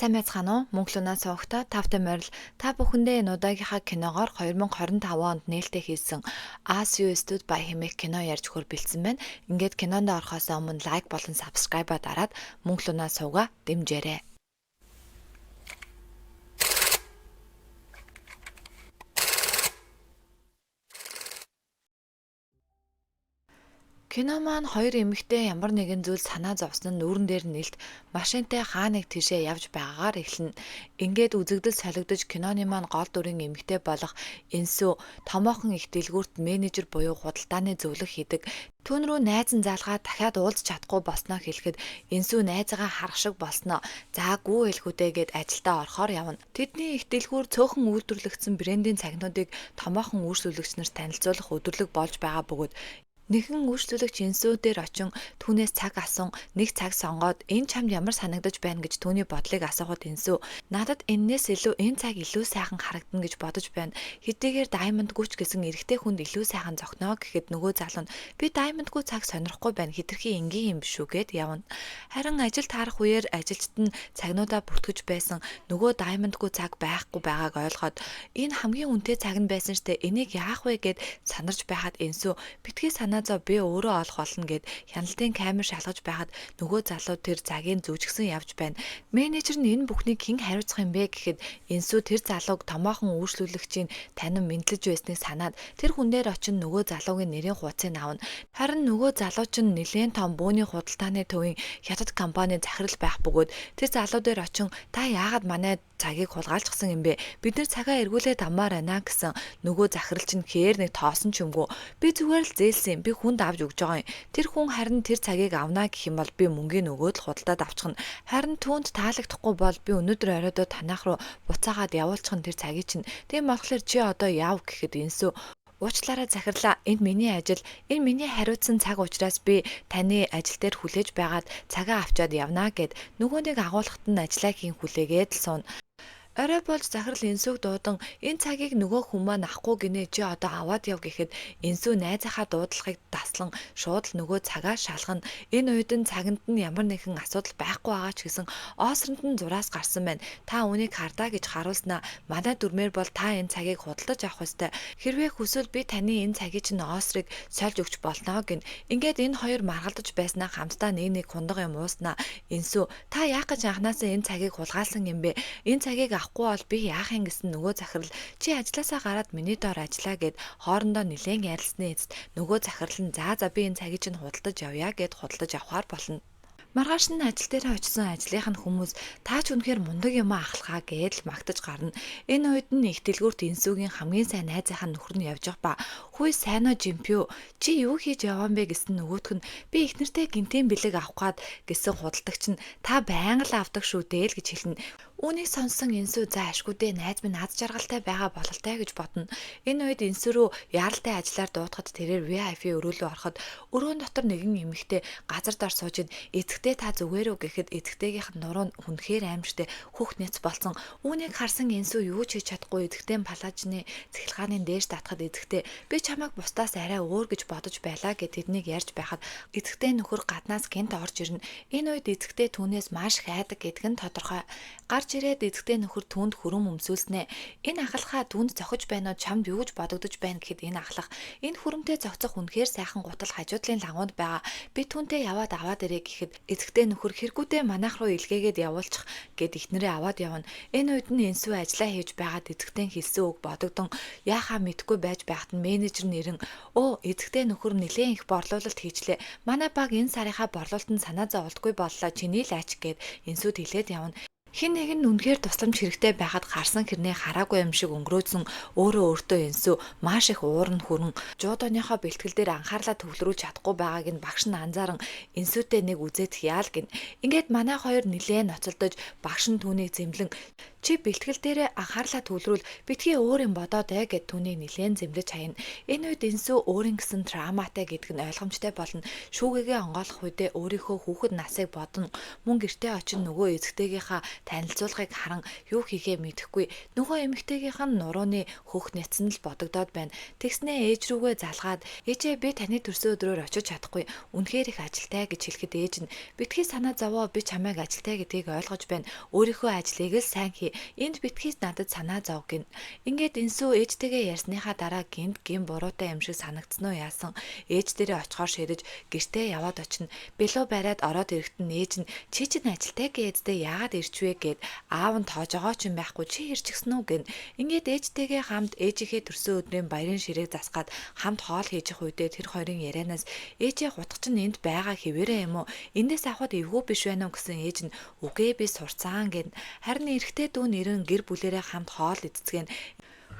Сайн байцгаана уу? Мөнхлөнөө суугтаа тавтай морил та бүхэндээ энэ удаагийнхаа киногоор 2025 онд нээлттэй хийсэн As You Stood By хэмээх кино ярьж өгөхөөр бэлдсэн байна. Ингээд кинонд орохоос өмнө лайк болон сабскрайбаа дараад мөнхлөнөө суугаа дэмжээрэй. Кино маань хоёр эмэгтэй ямар нэгэн зүйл санаа зовсон нь нүүрэн дээр нэлт машинтай хаа нэг тийшээ явж байгаагаар эхэлнэ. Ингээд үзэгдэл солигдож киноны маань гол дүрийн эмэгтэй болох Энсү томоохон их дэлгүүрт менежер буюу худалдааны зөвлөх хийдэг. Түүн рүү найз нь заалгаа дахиад уулзч чадахгүй болсноо хэлэхэд Энсү найзаагаа харах шиг болсноо. За гүү хэлгүүдээ гэд ажилдаа орохоор явна. Тэдний их дэлгүүр цөөхөн үйлдвэрлэгдсэн брендийн цагнуудыг томоохон үйлчлүүлэгч нарт танилцуулах өдөрлөг болж байгаа бөгөөд нэгэн үйлчлүүлэгч Энсүүдээр очин түүнээс цаг асуун нэг цаг сонгоод энэ чамд ямар санагдаж байна гэж түүний бодлыг асуухад Энсүү надад эннээс илүү энэ цаг илүү сайхан харагдана гэж бодож байна. Хэдийгээр Diamond Gooch гэсэн эрэгтэй хүнд илүү сайхан зогноо гэхэд нөгөө залуу нь би Diamond Gooch цаг сонирхгүй байна хэтэрхий энгийн юм биш үү гэд явна. Харин ажил таарах үеэр ажилчид нь цагнуудаа бүртгэж байсан нөгөө Diamond Gooch цаг байхгүй байгааг ойлгоод энэ хамгийн үнэтэй цаг нь байсан штэ энийг яах вэ гэд санарч байхад Энсүү битгий санаа би өөрөө олох болно гэд хяналтын камер шалгаж байхад нөгөө залуу тэр цагийг зүүжгсэн явж байна. Менежер нь энэ бүхнийг хэн хариуцах юм бэ гэхэд Энсүү тэр залууг томоохон үйлчлүүлэгчийн танин мэдлэж байсныг санаад тэр хүн дээр очин нөгөө залуугийн нэрийн хуудсыг авна. Харин нөгөө залуу чинь нэлээд том бөөний худалдааны төвийн хятад компани захирал байх бөгөөд тэр залуу дээр очин та яагаад манай цагийг хулгайлчихсан юм бэ? Бид нар цагаа эргүүлээд амаар байна гэсэн нөгөө захирал чинь хээр нэг тоосон ч юмгүй. Би зүгээр л зээлсэн. Би хүнд авч өгж байгаа юм. Тэр хүн харин тэр цагийг авнаа гэх юм бол би мөнгөний нөгөөд л худалдаад авчихна. Харин түүнд таалагдахгүй бол би өнөөдөр оройдоо танах руу буцаагаад явуулчихна тэр цагийг чинь. Тийм болохоор чи одоо яв гэхэд Энсүү уучлаарай захирлаа. Энд миний ажил. Энэ миний хариуцсан цаг учраас би таны ажил дээр хүлээж байгаад цагаа авчаад явнаа гэд нөгөө нэг агуулгад нь ажиллаа хийн хүлээгээд л сууна. Орой болж захирал Энсүг дуудан энэ цагийг нөгөө хүн маань авахгүй гинэ чи одоо аваад яв гэхэд Энсү найзынхаа дуудлагыг таслан шууд л нөгөө цагаа шалгана. Энэ үед нь цаганд нь ямар нэгэн асуудал байхгүй байгаа ч гэсэн оосронд нь зураас гарсан байна. Та үнийг хардаа гэж харуулснаа манай дүрмээр бол та энэ цагийг худалдаж авах ёстой. Хэрвээ хүсвэл би таны энэ цагийг чинь оосрыг сольж өгч болно гин. Ингээд энэ хоёр маргалдаж байснаа хамтдаа нэг хундаг юм ууснаа. Энсү та яах гэж анханасаа энэ цагийг хулгайлсан юм бэ? Энэ цагийг авахгүй бол би яах юм гэсэн нөгөө захирал чи ажилласаа гараад миний доор ажиллаа гэд хоорондоо нэлээд ярилцсны эцэст нөгөө захирал нь за би энэ цагийг чинь худалдаж явъя гэд худалдаж авахар болно. Маргааш нь ажил дээр очисон ажлынх нь хүмүүс таа ч үнэхээр мундаг юм ахалхаа гэж магтаж гарна. Энэ үед нь их дэлгүүрт Энсүүгийн хамгийн сайн найзынхаа нөхөр нь явж байгаа ба хүй сайн уу жимпүү чи юу хийж яваан бэ гэсэн нөгөөтг нь би их нэртэй гинтийн бэлэг авах гээд гэсэн худалдагч нь та байнга л авдаг шүү дээ л гэж хэлнэ. Үүнийг сонссон Энсүү за ашгүй дээ найз минь аз жаргалтай байгаа бололтой гэж бодно. Энэ үед Энсүү рүү яаралтай ажиллаар дуудахад тэрээр VIP өрөөлөө ороход өрөөнд дотор нэгэн эмэгтэй газар дор сууж эцэгтэй та зүгээр үү гэхэд эцэгтэйгийнх нь нуруу хүнхээр аимштай хүүхд няц болсон. Үүнийг харсан Энсүү юу ч хийж чадахгүй эцэгтэй палажны цахилгааны дээш татахад эцэгтэй би чамайг бусдаас арай өөр гэж бодож байлаа гэд тэднийг ярьж байхад эцэгтэй нөхөр гаднаас гинт орж ирнэ. Энэ үед эцэгтэй түүнээс маш их айдаг гэдг нь тодорхой. Гарч ирээд эцэгтэй нөхөр түүнд хүрэн өмсүүлснэ. Энэ ахалхаа түүнд зохиж байна уу чамд юу гэж бодогдож байна гэхэд энэ ахлах энэ хүрэмтэй зохицох үнэхээр сайхан гутал хажуудлын лагунд байгаа. Би түүнтэй яваад аваад ирээ гэхэд эцэгтэй нөхөр хэрэггүйдээ манайх руу илгээгээд явуулчих гэд ихнэрээ аваад явна. Энэ үед нь Энсүү ажиллаа хийж байгаад эцэгтэй хэлсэн үг бодогдон яахаа мэдгүй байж байхад нь менежер нэрэн эцэгтэй нөхөр нэлээд их борлуулалт хийчлээ. Манай баг энэ сарынхаа борлуулалтанд санаа зовлтгүй боллоо чиний л ач гэд Энсүүд хэлээд явна. Хин нэг нь үнэхээр тусламж хэрэгтэй байхад харсан хэрнээ хараагүй юм шиг өнгөрөөсөн өөртөө Энсүү маш их уурн хүрэн жуудооныхоо бэлтгэл дээр анхаарлаа төвлөрүүлж чадахгүй байгааг нь багш нь анзааран Энсүүтэй нэг үзээд яал гин. Ингээд манай хоёр нилээн ноцолдож багш нь түүнийг зэмлэн чи бэлтгэл дээрээ анхаарлаа төвлөрүүл битгий өөр юм бодоод гэд түүнийг нилээн зэмлэж хаяна. Энэ үед Энсүү өөрийн гэсэн травматай гэдг нь ойлгомжтой болно. Шүүгээгээ онгойлгох үедээ өөрийнхөө хүүхэд насыг бодон мөн гэртээ очин нөгөө эцэгтэйгийнхаа танилцуулгыг харан юу хийхээ мэдэхгүй нөгөө эмэгтэйгийнх нь нурууны хөх нэцэн л бодогдоод байна. Тэгснээ ээж рүүгээ залгаад ээжээ би таны төрсөн өдрөөр очиж чадахгүй. Үнэхээр их ажилтай гэж хэлэхэд ээж нь битгий санаа зовоо би чамайг ажилтай гэдгийг ойлгож байна. Өөрийнхөө ажлыг л сайн хий. Энд битгий надад санаа зов гин. Ингээд энсүү ээжтэйгээ ярьсныхаа дараа гинт гин буруутай юм шиг санагдсан уу яасан. Ээж дээрээ очихоор ширэж гэртээ яваад очино. Бэлөө бариад ороод ирэхэд нь ээж нь чи чинь ажилтай гээдтэй яагаад ирчвэ гэд аав нь тоож байгаа ч юм байхгүй чи ирчихсэн үү гин. Ингээд ээжтэйгээ хамт ээжийнхээ төрсөн өдрийн баярын ширээг засгаад хамт хоол хийж их үедээ тэр хоёрын ярианаас ээжээ хутгач нь энд байгаа хэвээрээ юм уу? Эндээс авахд эвгүй биш байна уу гэсэн ээж нь үгүй би сурцаан гин. Харин эрэгтэй дүү нэрэн гэр бүлэрээ хамт хоол эцэцгэн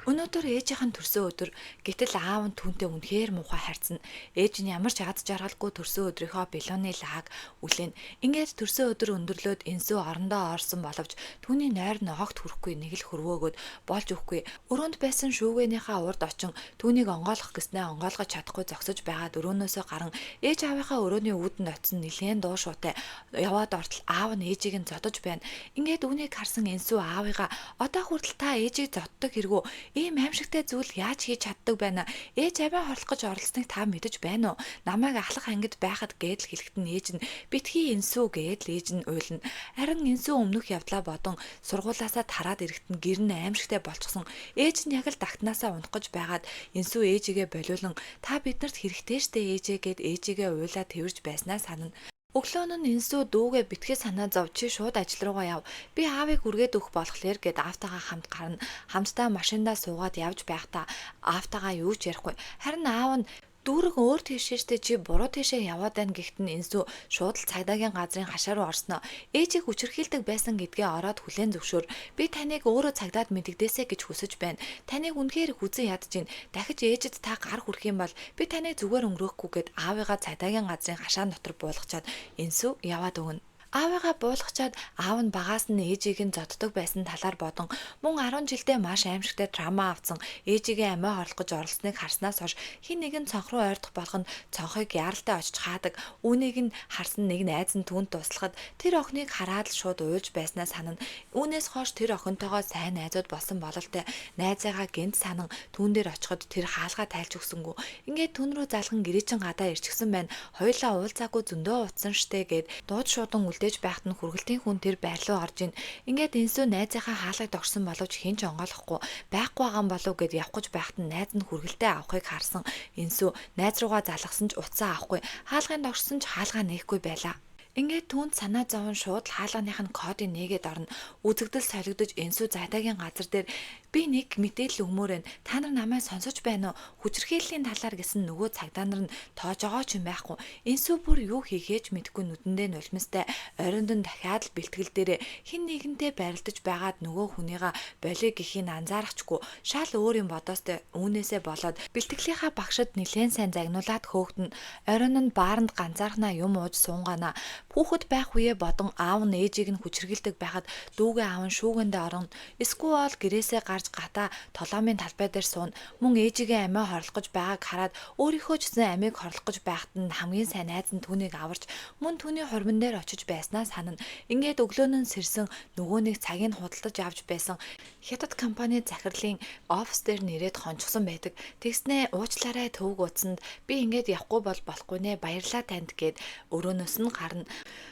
өнөөдөр ээжийнх нь төрсөн өдөр гэтэл аав нь түүнтэй үнэхээр муухай харьцсан. Ээж нь ямар ч ад жаргалгүй төрсөн өдрийнхөө бэлууны лааг үлээн. Ингээд төрсөн өдөр өндөрлөөд энсүү орондоо орсон боловч түүний нойр нь огт хүрэхгүй нэг л хөрвөөгөөд болж өгөхгүй. Өрөөнд байсан шүүгэнийхээ урд очин түүнийг онгойлгох гэснээ онгойлгож чадахгүй зогсож байгаад өрөөнөөсөө гарan ээж аавынхаа өрөөний үүдэнд очисон нэлээд дуу шуутай яваад ортол аав нь ээжийг нь зодож байна. Ингээд үүнийг харсан энсүү аавыгаа одоо хүртэл та ээжийг зоддог хэрэггүй ийм аимшигтай зүйл яаж хийж чаддаг байна? Ээж амиа хорлох гэж оролцсныг та мэдэж байна уу? Намайг ахлах ангид байхад гээд л хэлэхэд нь ээж нь битгий энсүү гээд л ээж нь уйлна. Харин энсүү өмнөх явдлаа бодон сургуулаасаа тараад ирэхэд нь гэр нь аимшигтай болчихсон. Ээж нь яг л дагтнаасаа унах гэж байгаад энсүү ээжигээ болиулан та биднэрт хэрэгтэй штэ ээжээ гээд ээжигээ уйлаа тэрж байснаа санана. Өглөө нь энсүү дүүгээ битгий санаа зов чи шууд ажил руугаа яв. Би аавыг үргээд өгөх болохоор гэд аавтайгаа хамт гарна. Хамтдаа машиндаа суугаад явж байхдаа аавтайгаа юу ч ярихгүй. Харин аав нь дүүрэг өөр тийшээштэй чи буруу тийшээ яваад байна гэхдээ энсүү шууд л цагдаагийн газрын хашаа руу орсноо. Ээжийг хүчирхийлдэг байсан гэдгээ ороод хүлээн зөвшөөр. Би таныг өөрөө цагдаад мэдэгдээсэ гэж хүсэж байна. Таныг үнэхээр хүзэн ядж гин. Дахиж ээжэд та гар хүрэх юм бол би таныг зүгээр өнгөрөөхгүй гэд аавыгаа цагдаагийн газрын хашаан дотор буулгачаад энсүү яваад өгнө. Аавыгаа буулгачаад аав нь багаас нь ээжийг нь зоддог байсан талаар бодон мөн 10 жилдээ маш аимшигтай трама авсан ээжигээ амиа хорлох гэж оролцсныг харснаас хойш хин нэгэн цонх руу ойртох болгонд цонхыг яаралтай очиж хаадаг. Үүнийг нь харсан нэг найз нь түүнд туслахад тэр охиныг хараад л шууд уйлж байснаа санана. Үүнээс хойш тэр охинтойгоо сайн найзууд болсон бололтой найзаагаа гэнт санан түүн дээр очиход тэр хаалгаа тайлж өгсөнгүү. Ингээд түн рүү залхан гэрээчин гадаа ирчихсэн байна. Хоёулаа уулзаагүй зөндөө утсан штэ гэд дууд шуудан дэж байхад нь хүргэлтийн хүн тэр байр руу орж ийн. Ингээд энсүү найзынхаа хаалгыг догсон боловч хинч онгойлохгүй байхгүй байгаа юм болов гэд явах гэж байхад нь найз нь хүргэлтээ авахыг харсан. Энсүү найз руугаа залгасан ч утсаа авахгүй. Хаалгын догсон ч хаалгаа нээхгүй байлаа. Ингээд түүнд санаа зовн шууд хаалганых нь кодыг нээгээд орно. Үзэгдэл солигдож энсүү цагдаагийн газар дээр би нэг мэдээлэл өгмөр байна. Та нар намайг сонсож байна уу? Хүчирхийллийн талаар гэсэн нөгөө цагдаа нар нь тоож байгаа ч юм байхгүй. Энсүү бүр юу хийхээч мэдэхгүй нүдэндээ нулимстай оройнд нь дахиад л бэлтгэл дээрээ хин нэгэнтэй барилдаж байгаад нөгөө хүнийгаа болиг гэхийг анзаарахчгүй шал өөр юм бодоостой үүнээсээ болоод бэлтгэлийнхаа багшид нэлээд сайн загнуулаад хөөгдөн оройн нь бааранд ганцаархнаа юм ууж суунгаана. Хүүхэд байх үе бодон аав нь ээжийг нь хүчирхийлдэг байхад дүүгээ аав нь шүүгэндээ орон эсвэл гэрээсээ гарч гата толомын талбай дээр суун мөн ээжигээ амиа хорлох гэж байгааг хараад өөрийнхөө ч гэсэн амийг хорлох гэж байхад нь хамгийн сайн найз нь түүнийг аварч мөн түүний хурман дээр очиж байснаа санана. Ингээд өглөөнөө сэрсэн нөгөө нэг цагийг худалдаж авч байсан хятад компани захирлын офис дээр нэрээд хончсон байдаг. Тэгснээ уучлаарай төвөг утсанд би ингээд явахгүй бол болохгүй нэ баярлаа танд гэд өрөөнөөс нь гарна.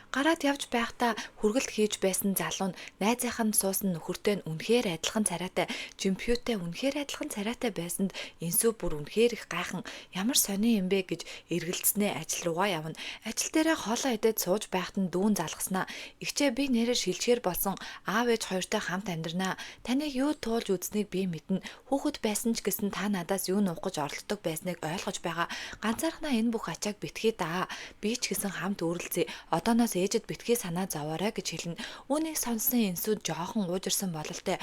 Гараад явж байхдаа хүргэлт хийж байсан залуу нь найзынх нь суусан нөхөртэй нь үнэхээр адилхан царайтай, жимпьютэй үнэхээр адилхан царайтай байсанд энсүү бүр үнэхээр их гайхан ямар сони юм бэ гэж эргэлдснээ ажил руугаа явна. Ажил дээрээ хоолоо идээд сууж байхад нь дүүн залгаснаа. Игчээ би нэрээр шилжгээр болсон аав ээж хоёртой хамт амьдрнаа. Таныг юу туулж үзснийг би мэднэ. Хүүхэд байсан ч гэсэн та надаас юу нуух гэж оролддог байсныг ойлгож байгаа. Ганцаархнаа энэ бүх ачааг битгий даа. Би ч гэсэн хамт үргэлзээ. Одооноос ээжэд битгий санаа зовоорой гэж хэлнэ. Үүнийг сонссон энсүүд жоохон уужирсан бололтой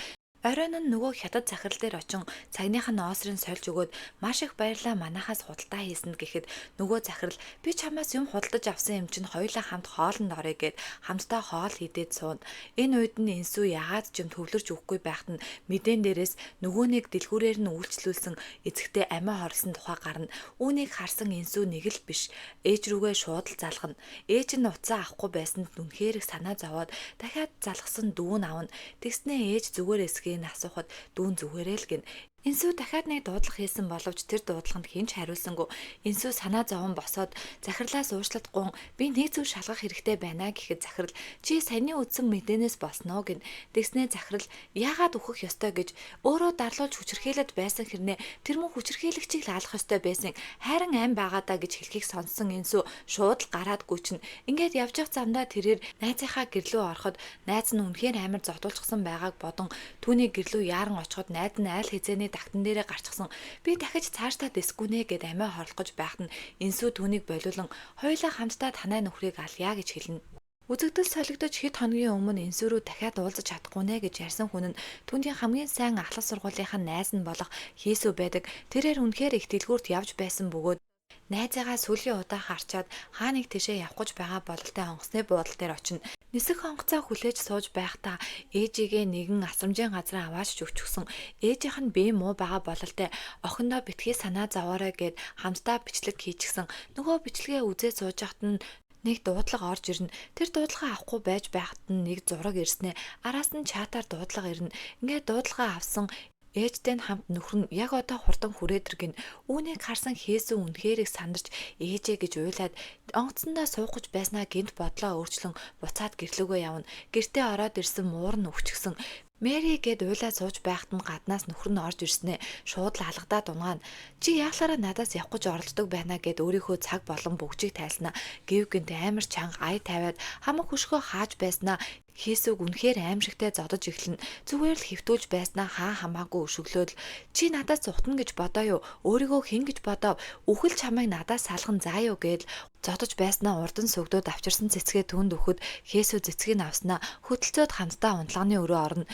Оройн нь нөгөө хятад захирал дээр очин цагных нь оосрын сольж өгөөд маш их баярлаа манахаас худалдаа хийсэнд гэхэд нөгөө захирал би чамаас юм худалдаж авсан юм чинь хоёулаа хамт хоолнд орё гэд хамтдаа хоол хийдээд сууна. Энэ үед нь Инсүү яагаад ч юм төвлөрч өгөхгүй байхад нь мэдэн дээрээс нөгөөнийг дэлгүүрээр нь үйлчлүүлсэн эцэгтэй амиа хорлсон тухай гарна. Үүнийг харсан Инсүү нэг л биш ээж рүүгээ шууд л залгана. Ээж нь уцаа авахгүй байсанд үнэхээр их санаа зовоод дахиад залгсан дүүн авна. Тэгснээ ээж зүгээр эсгээ асуухад дүүн зүгээрээ л гин. Инсүү дахиад нэг дуудлага хийсэн боловч тэр дуудлаганд хинч хариулсангүй. Инсүү санаа зовон босоод захирлаас уучлалт гун би нэг зүйл шалгах хэрэгтэй байна гэхэд захирал чи саяны үтсэн мэдэнээс болсноо гин. Тэгснээ захирал яагаад үхэх ёстой гэж өөрөө дарлуулж хүчрхийлээд байсан хэрнээ тэр мөн хүчрхийлэгчийг л алах ёстой байсан. Хайран ам байгаадаа гэж хэлхийг сонссон Инсүү шууд л гараад гүйчин. Ингээд явж явах замдаа тэрээр найзынхаа гэрлөө ороход найз нь үнэхээр амар зодуулчихсан байгааг бодон түүний гэрлөө яаран очиход найз нь айл хизээний тагтан дээрээ гарчсан. Би дахиж цаашдаа дэсгүй нэ гэд амиа хорлохож байхад нь Инсүү түүнийг болиулан хоёулаа хамтдаа танай нөхрийг алъя гэж хэлнэ. Үзэгдэл солигдож хэд хоногийн өмнө Инсүү рүү дахиад уулзаж чадахгүй нэ гэж ярьсан хүн нь түүний хамгийн сайн ахлах сургуулийнхаа найз нь болох Хээсүү байдаг. Тэрээр үнэхээр их дэлгүүрт явж байсан бөгөөд найзаагаа сүүлийн удаа харчаад хаа нэг тийшээ явах гэж байгаа бололтой онгоцны буудлын дээр очино. Нисэх онгоцоо хүлээж сууж байхдаа ээжигээ нэгэн асрамжийн газар аваач өгчихсөн. Ээжийнх нь бие муу байгаа бололтой охиндоо битгий санаа зовоорой гэд хамтдаа бичлэг хийчихсэн. Нөгөө бичлэгээ үзээ сууж байхад нь нэг дуудлага орж ирнэ. Тэр дуудлагаа авахгүй байж байхад нь нэг зураг ирснэ. Араас нь чатаар дуудлага ирнэ. Ингээд дуудлагаа авсан ээжтэй нь хамт нөхөр нь яг одоо хурдан хүрээд иргэн. Үүнийг харсан Хээсүү үнэхээр их сандарч ээжээ гэж уйлаад онгоцсондоо суугаж байснаа гинт бодлоо өөрчлөн буцаад гэрлөөгөө явна. Гэртээ ороод ирсэн муур нь өвчгсөн. Мэри гэд уйлаа сууж байхад нь гаднаас нөхөр нь орж ирснэ. Шууд л алгадаад унгаана. Чи яахлаараа надаас явах гэж оролддог байна гэд өөрийнхөө цаг болон бөгжийг тайлснаа. Гэв гинт амар чанга ай тавиад хамаг хөшгөө хааж байснаа. Хээсүүг үнэхээр аимшигтай зодож эхлэн зүгээр л хөвтүүлж байснаа хаа хамаагүй өшөглөөд чи надаас зутна гэж бодоо юу? Өөрийгөө хэн гэж бодоо? Үхэл чамайг надаас салган заа юу гэд зодож байснаа урдан сүгдүүд авчирсан цэцгээ түнд өгөхөд Хээсүү цэцгийг авснаа хөтөлцөөд хамтдаа унтлагын өрөө орно.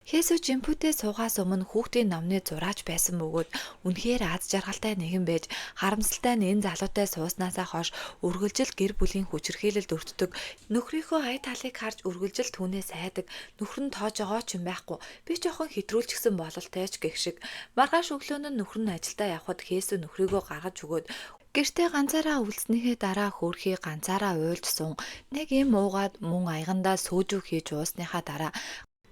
Хээсүү жимпүүтээ суугаас өмнө хүүхдийн номны зурааж байсан бөгөөд үнэхээр аз жаргалтай нэгэн байж харамсалтай нь энэ залуутай сууснасаа хойш үргэлжил гэр бүлийн хүчирхийлэлд өртдөг. Нөхрийнхөө ая талыг харж үргэлжил түүнээс айдаг. Нөхөр нь тоож байгаа ч юм байхгүй. Би жоохон хэтрүүлчихсэн бололтой ч гэх шиг. Маргааш өглөө нь нөхөр нь ажилдаа явхад Хээсүү нөхрийгөө гаргаж өгөөд гэртээ ганцаараа үлдснийхээ дараа хөөрхий ганцаараа уйлж суун. Нэг юм уугаад мөн аягандаа сүүжүү хийж уусныхаа дараа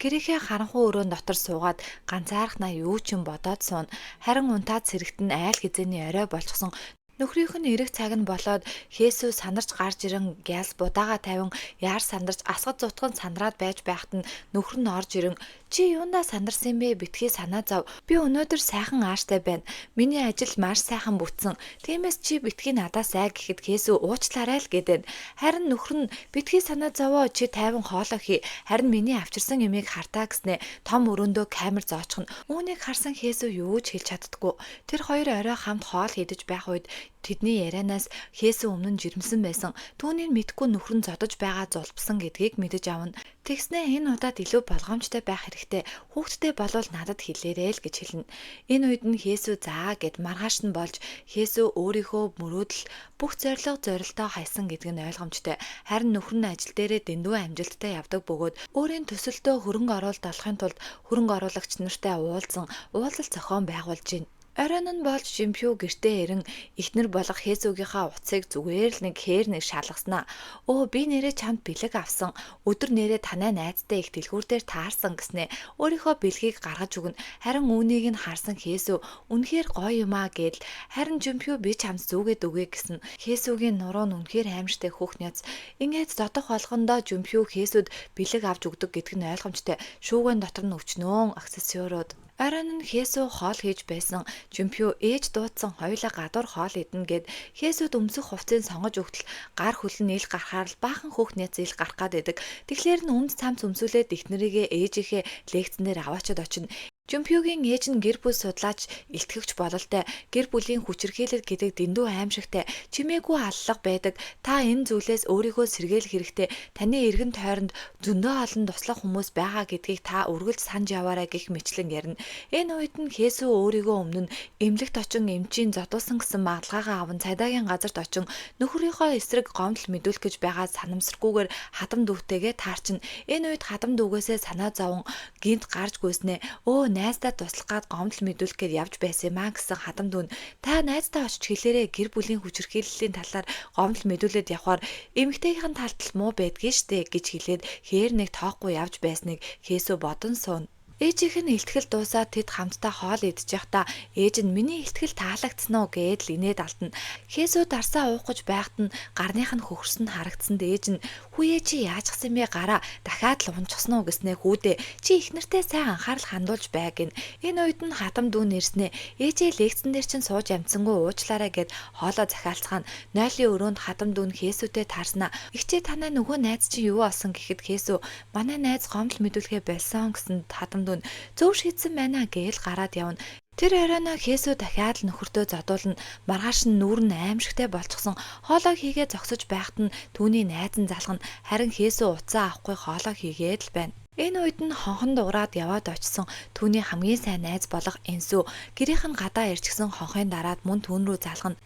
гэрийнхээ харанхуй өрөөнд дотор суугаад ганцаархнаа юу ч юм бодоод суун. Харин унтаад сэрэгт нь айл хизээний орой болчихсон. Нөхрийнх нь эрэг цаг нь болоод Хээсүү санарч гарч ирэн гяс будаага тавин яар сандарч асгад зутган сандраад байж байхад нь нөхөр нь орж ирэн чи юундаа сандарсан бэ битгий санаа зов. Би өнөөдөр сайхан ааштай байна. Миний ажил маш сайхан бүтсэн. Тиймээс чи битгий надаас ай гэхэд Хээсүү уучлаарай л гэдэг. Харин нөхөр нь битгий санаа зовоо чи тайван хоолоо хий. Харин миний авчирсан юмыг хартаа гэснэ том өрөөндөө камер зоочхон. Үүнийг харсан Хээсүү юу ч хэлж чаддаггүй. Тэр хоёр орой хамт хоол хийдэж байх үед тэдний ярианаас Хээсүү өмнө нь жирэмсэн байсан. Түүнийг мэдгүй нөхөр нь зодож байгаа зулбсан гэдгийг мэдэж авна. Тэгснээ энэ удаад илүү болгоомжтой байх хэрэгтэй. Хүүхдтэй болвол надад хэлээрэй л гэж хэлнэ. Энэ үед нь Хээсүү заа гэд маргааш нь болж Хээсүү өөрийнхөө мөрөөдөл бүх зорилтоо хайсан гэдг нь ойлгомжтой. Харин нөхөр нь ажил дээрээ дэндүү амжилттай явдаг бөгөөд өөрийн төсөлтөө хөрөнгө оруулалт олохын тулд хөрөнгө оруулагч нартай уулзалт зохион байгуулж байна. Оройн нь болж Жимпүү гэртээ ирэн эхнэр болох Хээсүүгийнхаа утсыг зүгээр л нэг шалгаснаа. Өө би нэрээ чамд бэлэг авсан. Өдөр нэрээ танай найзтай их дэлгүүр дээр таарсан гэснээ өөрийнхөө бэлгийг гаргаж өгнө. Харин үүнийг нь харсан Хээсүү үнэхээр гоё юм аа гэвэл харин Жимпүү би чамд зүгээд өгье гэсэн. Хээсүүгийн нуруу нь үнэхээр аимштай хөөх няц. Ингээд зодох болгондоо Жимпүү Хээсүүд бэлэг авч өгдөг гэдг нь ойлгомжтой. Шүүгэн дотор нь өвчнөөн аксессуурууд. Оройн нь Хээсүү хоол хийж байсан. Жимпүү ээж дуудсан хоёулаа гадуур хоол идэнэ гэд Хээсүүд өмсөх хувцсыг сонгож өгтөл гар хөлн ил гарахаар л баахан хөөх няц ил гарах гад байдаг. Тэгэхээр нь өмд цамц өмсүүлээд эхнэрийгээ ээжийнхээ лекцэн дээр аваачаад очино. Жумпиогийн ээж нь гэр бүл судлаач, илтгэгч бололтой, гэр бүлийн хүчирхийлэл гэдэг дэндүү аимшигтай, чимээгүй аллах байдаг. Та энэ зүйлээс өөрийгөө сэргийлэх хэрэгтэй. Таны эргэн тойронд зөндөө олон туслах хүмүүс байгаа гэдгийг та үргэлж санаж яваарай гэх мэтлэн ярина. Энэ үед нь Хесүү өөрийгөө өмнө нь эмнэлэгт очин эмчийн зодуулсан гэсэн магадлалгаа аван цайдаагийн газарт очин нөхрийнхөө эсрэг гомдол мэдүүлэх гэж байгаа санамсаргүйгээр хадам дүүтэйгээ таарчин. Энэ үед хадам дүүгээсээ санаа зовон гинт гарч гүйснэ. Өө найздаа туслах гад гомдол мэдүүлэх гээд явж байсан юм аа гэсэн хадам дүүн. Та найздаа очиж хэлээрээ гэр бүлийн хүчирхийллийн талаар гомдол мэдүүлээд явхаар эмэгтэйгийн талд муу байдгийг штэ гэж хэлээд хээр нэг тоохгүй явж байсныг Хесүү бодон сууна. Ээжийнх нь илтгэл дуусаад тэд хамтдаа хоол идэж байхдаа ээж нь миний илтгэл таалагдсан уу гээд л инээд алдна. Хесүү дарсаа уух гэж байхад нь гарных нь хөхөрсөн харагдсанд ээж нь "Хүүе чи яажчихсан бэ гараа дахиад л унчихсан уу" гэснээ "Хүүдээ чи их нартай сайн анхаарал хандуулж бай" гин. Энэ үед нь хадам дүү нэрснээ "Ээжээ лекцэн дээр чинь сууж амцсангүй уучлаарай" гэд хоолоо захиалцгаана. Нойлын өрөөнд хадам дүү нь Хесүүтэй таарснаа. "Игчээ танай нөгөө найз чинь юу болсон" гэхэд Хесүү "Манай найз гомдол мэдүүлэхээ болсон" гэсэн хадам дүүн "Зөв шийдсэн байна" гээл гараад явна. Тэр оройно Хесүү дахиад л нөхөртөө зодуулна. Маргааш нь нүүр нь аимшигтай болчихсон. Хоолоо хийгээ зогсож байхад нь түүний найз нь залгана. Харин Хесүү уцаа авахгүй хоолоо хийгээд л байна. Энэ үед нь хонхон дуурайд яваад очсон түүний хамгийн сайн найз болох Энсүү гэрийнх нь гадаа ирчихсэн хонхын дараад мөн түүн рүү залгана.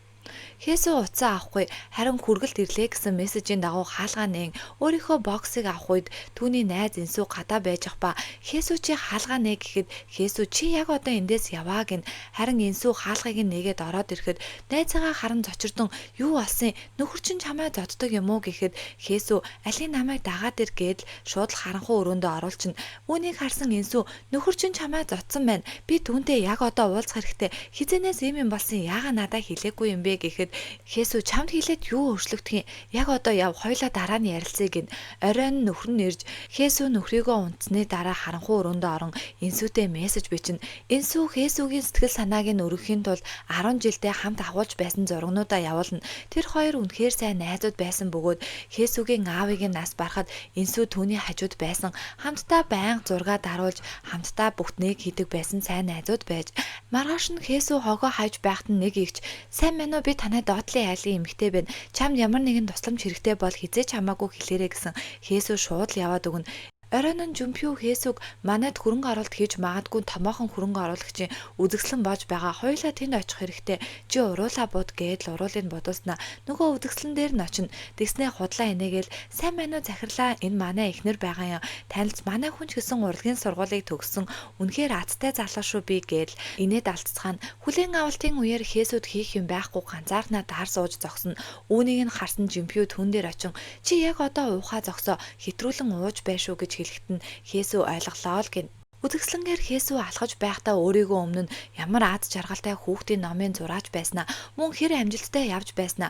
Хесүү уцаа авахгүй харин хүргэлт ирлээ гэсэн мессежийн дагуу хаалгаа нээн өөрийнхөө боксыг авах үед түүний найз Энсүү гадаа байж ах ба Хесүү чи хаалгаа нээ гэхэд Хесүү чи яг одоо эндээс яваа гин. Харин Энсүү хаалгыг нээгээд ороод ирэхэд найзаагаа харан зочирдон "Юу болсон? Нөхөр чинь чамайг зоддог юм уу" гэхэд Хесүү "Алин намайг дагаад ир" гээд шууд л харанхуй өрөөндөө оруулчихна. Үүнийг харсан Энсүү "Нөхөр чинь чамайг зодсон байна. Би түүнтэй яг одоо уулзах хэрэгтэй. Хизэнээс ийм юм болсон яагаа надад хэлээгүй юм бэ" гэхэд Хесүү "Чамд хэлээд юу өөрчлөгдөх юм? Яг одоо яв, хоёлаа дараа нь ярилцъя" гин. Оройн нөхөр нь ирж Хесүү нөхрийгөө унтсны дараа харанхуй өрөөндөө орон Энсүүтэй мессеж бичнэ. Энсүү Хесүүгийн сэтгэл санааг нь өргөхийн тулд 10 жилдээ хамт агуулж байсан зургнуудаа явуулна. Тэр хоёр үнэхээр сайн найзууд байсан бөгөөд Хесүүгийн аавыг нь нас барахад Энсүү түүний хажууд байсан. Хамтдаа байнга зургаа даруулж хамтдаа бүхнийг хийдэг байсан сайн найзууд байж. Маргааш нь Хесүү хогоо хайж байхад нэг игч "Сайн мэнэ үү, би танай доотлын айлын эмэгтэй байна. Чамд ямар нэгэн тусламж хэрэгтэй бол хизээч хамаагүй хэлээрэй" гэсэн Хесүү шууд л яваад өгнө. Оройн нь Жумпио Хесүүг манайд хөрөнгө оруулалт хийж магадгүй томоохон хөрөнгө оруулагчийн үзэгслэн болж байгаа. Хоёулаа тэнд очих хэрэгтэй. Чи уруулаа бууд гээд л уруулыг бодуулснаа. Нөгөө үзэгслэн дээр нь очино. Тэгснээ худлаа инээгээл "Сайн байна уу захирлаа, энэ манай эхнэр байгаа юм. Танилц манай хүн ч гэсэн урлагийн сургуулийг төгссөн. Үнэхээр азтай залуу шүү би" гээл инээд алдцгаана. Хүлээн авалтын үеэр Хесүүд хийх юм байхгүй ганцаарнаа даар сууж зогсно. Үүнийг нь харсан Жумпио түн дээр очин "Чи яг одоо уухаа зогсоо. Хэтрүүлэн ууж байшгүй" гэж хэлэхэд нь Хесүү ойлголоо л гин. Үзэгслэнгээр Хесүү алхаж байхдаа өөрийгөө өмнө нь ямар аз жаргалтай хүүхдийн номын зураач байснаа, мөн хэр амжилттай явж байснаа,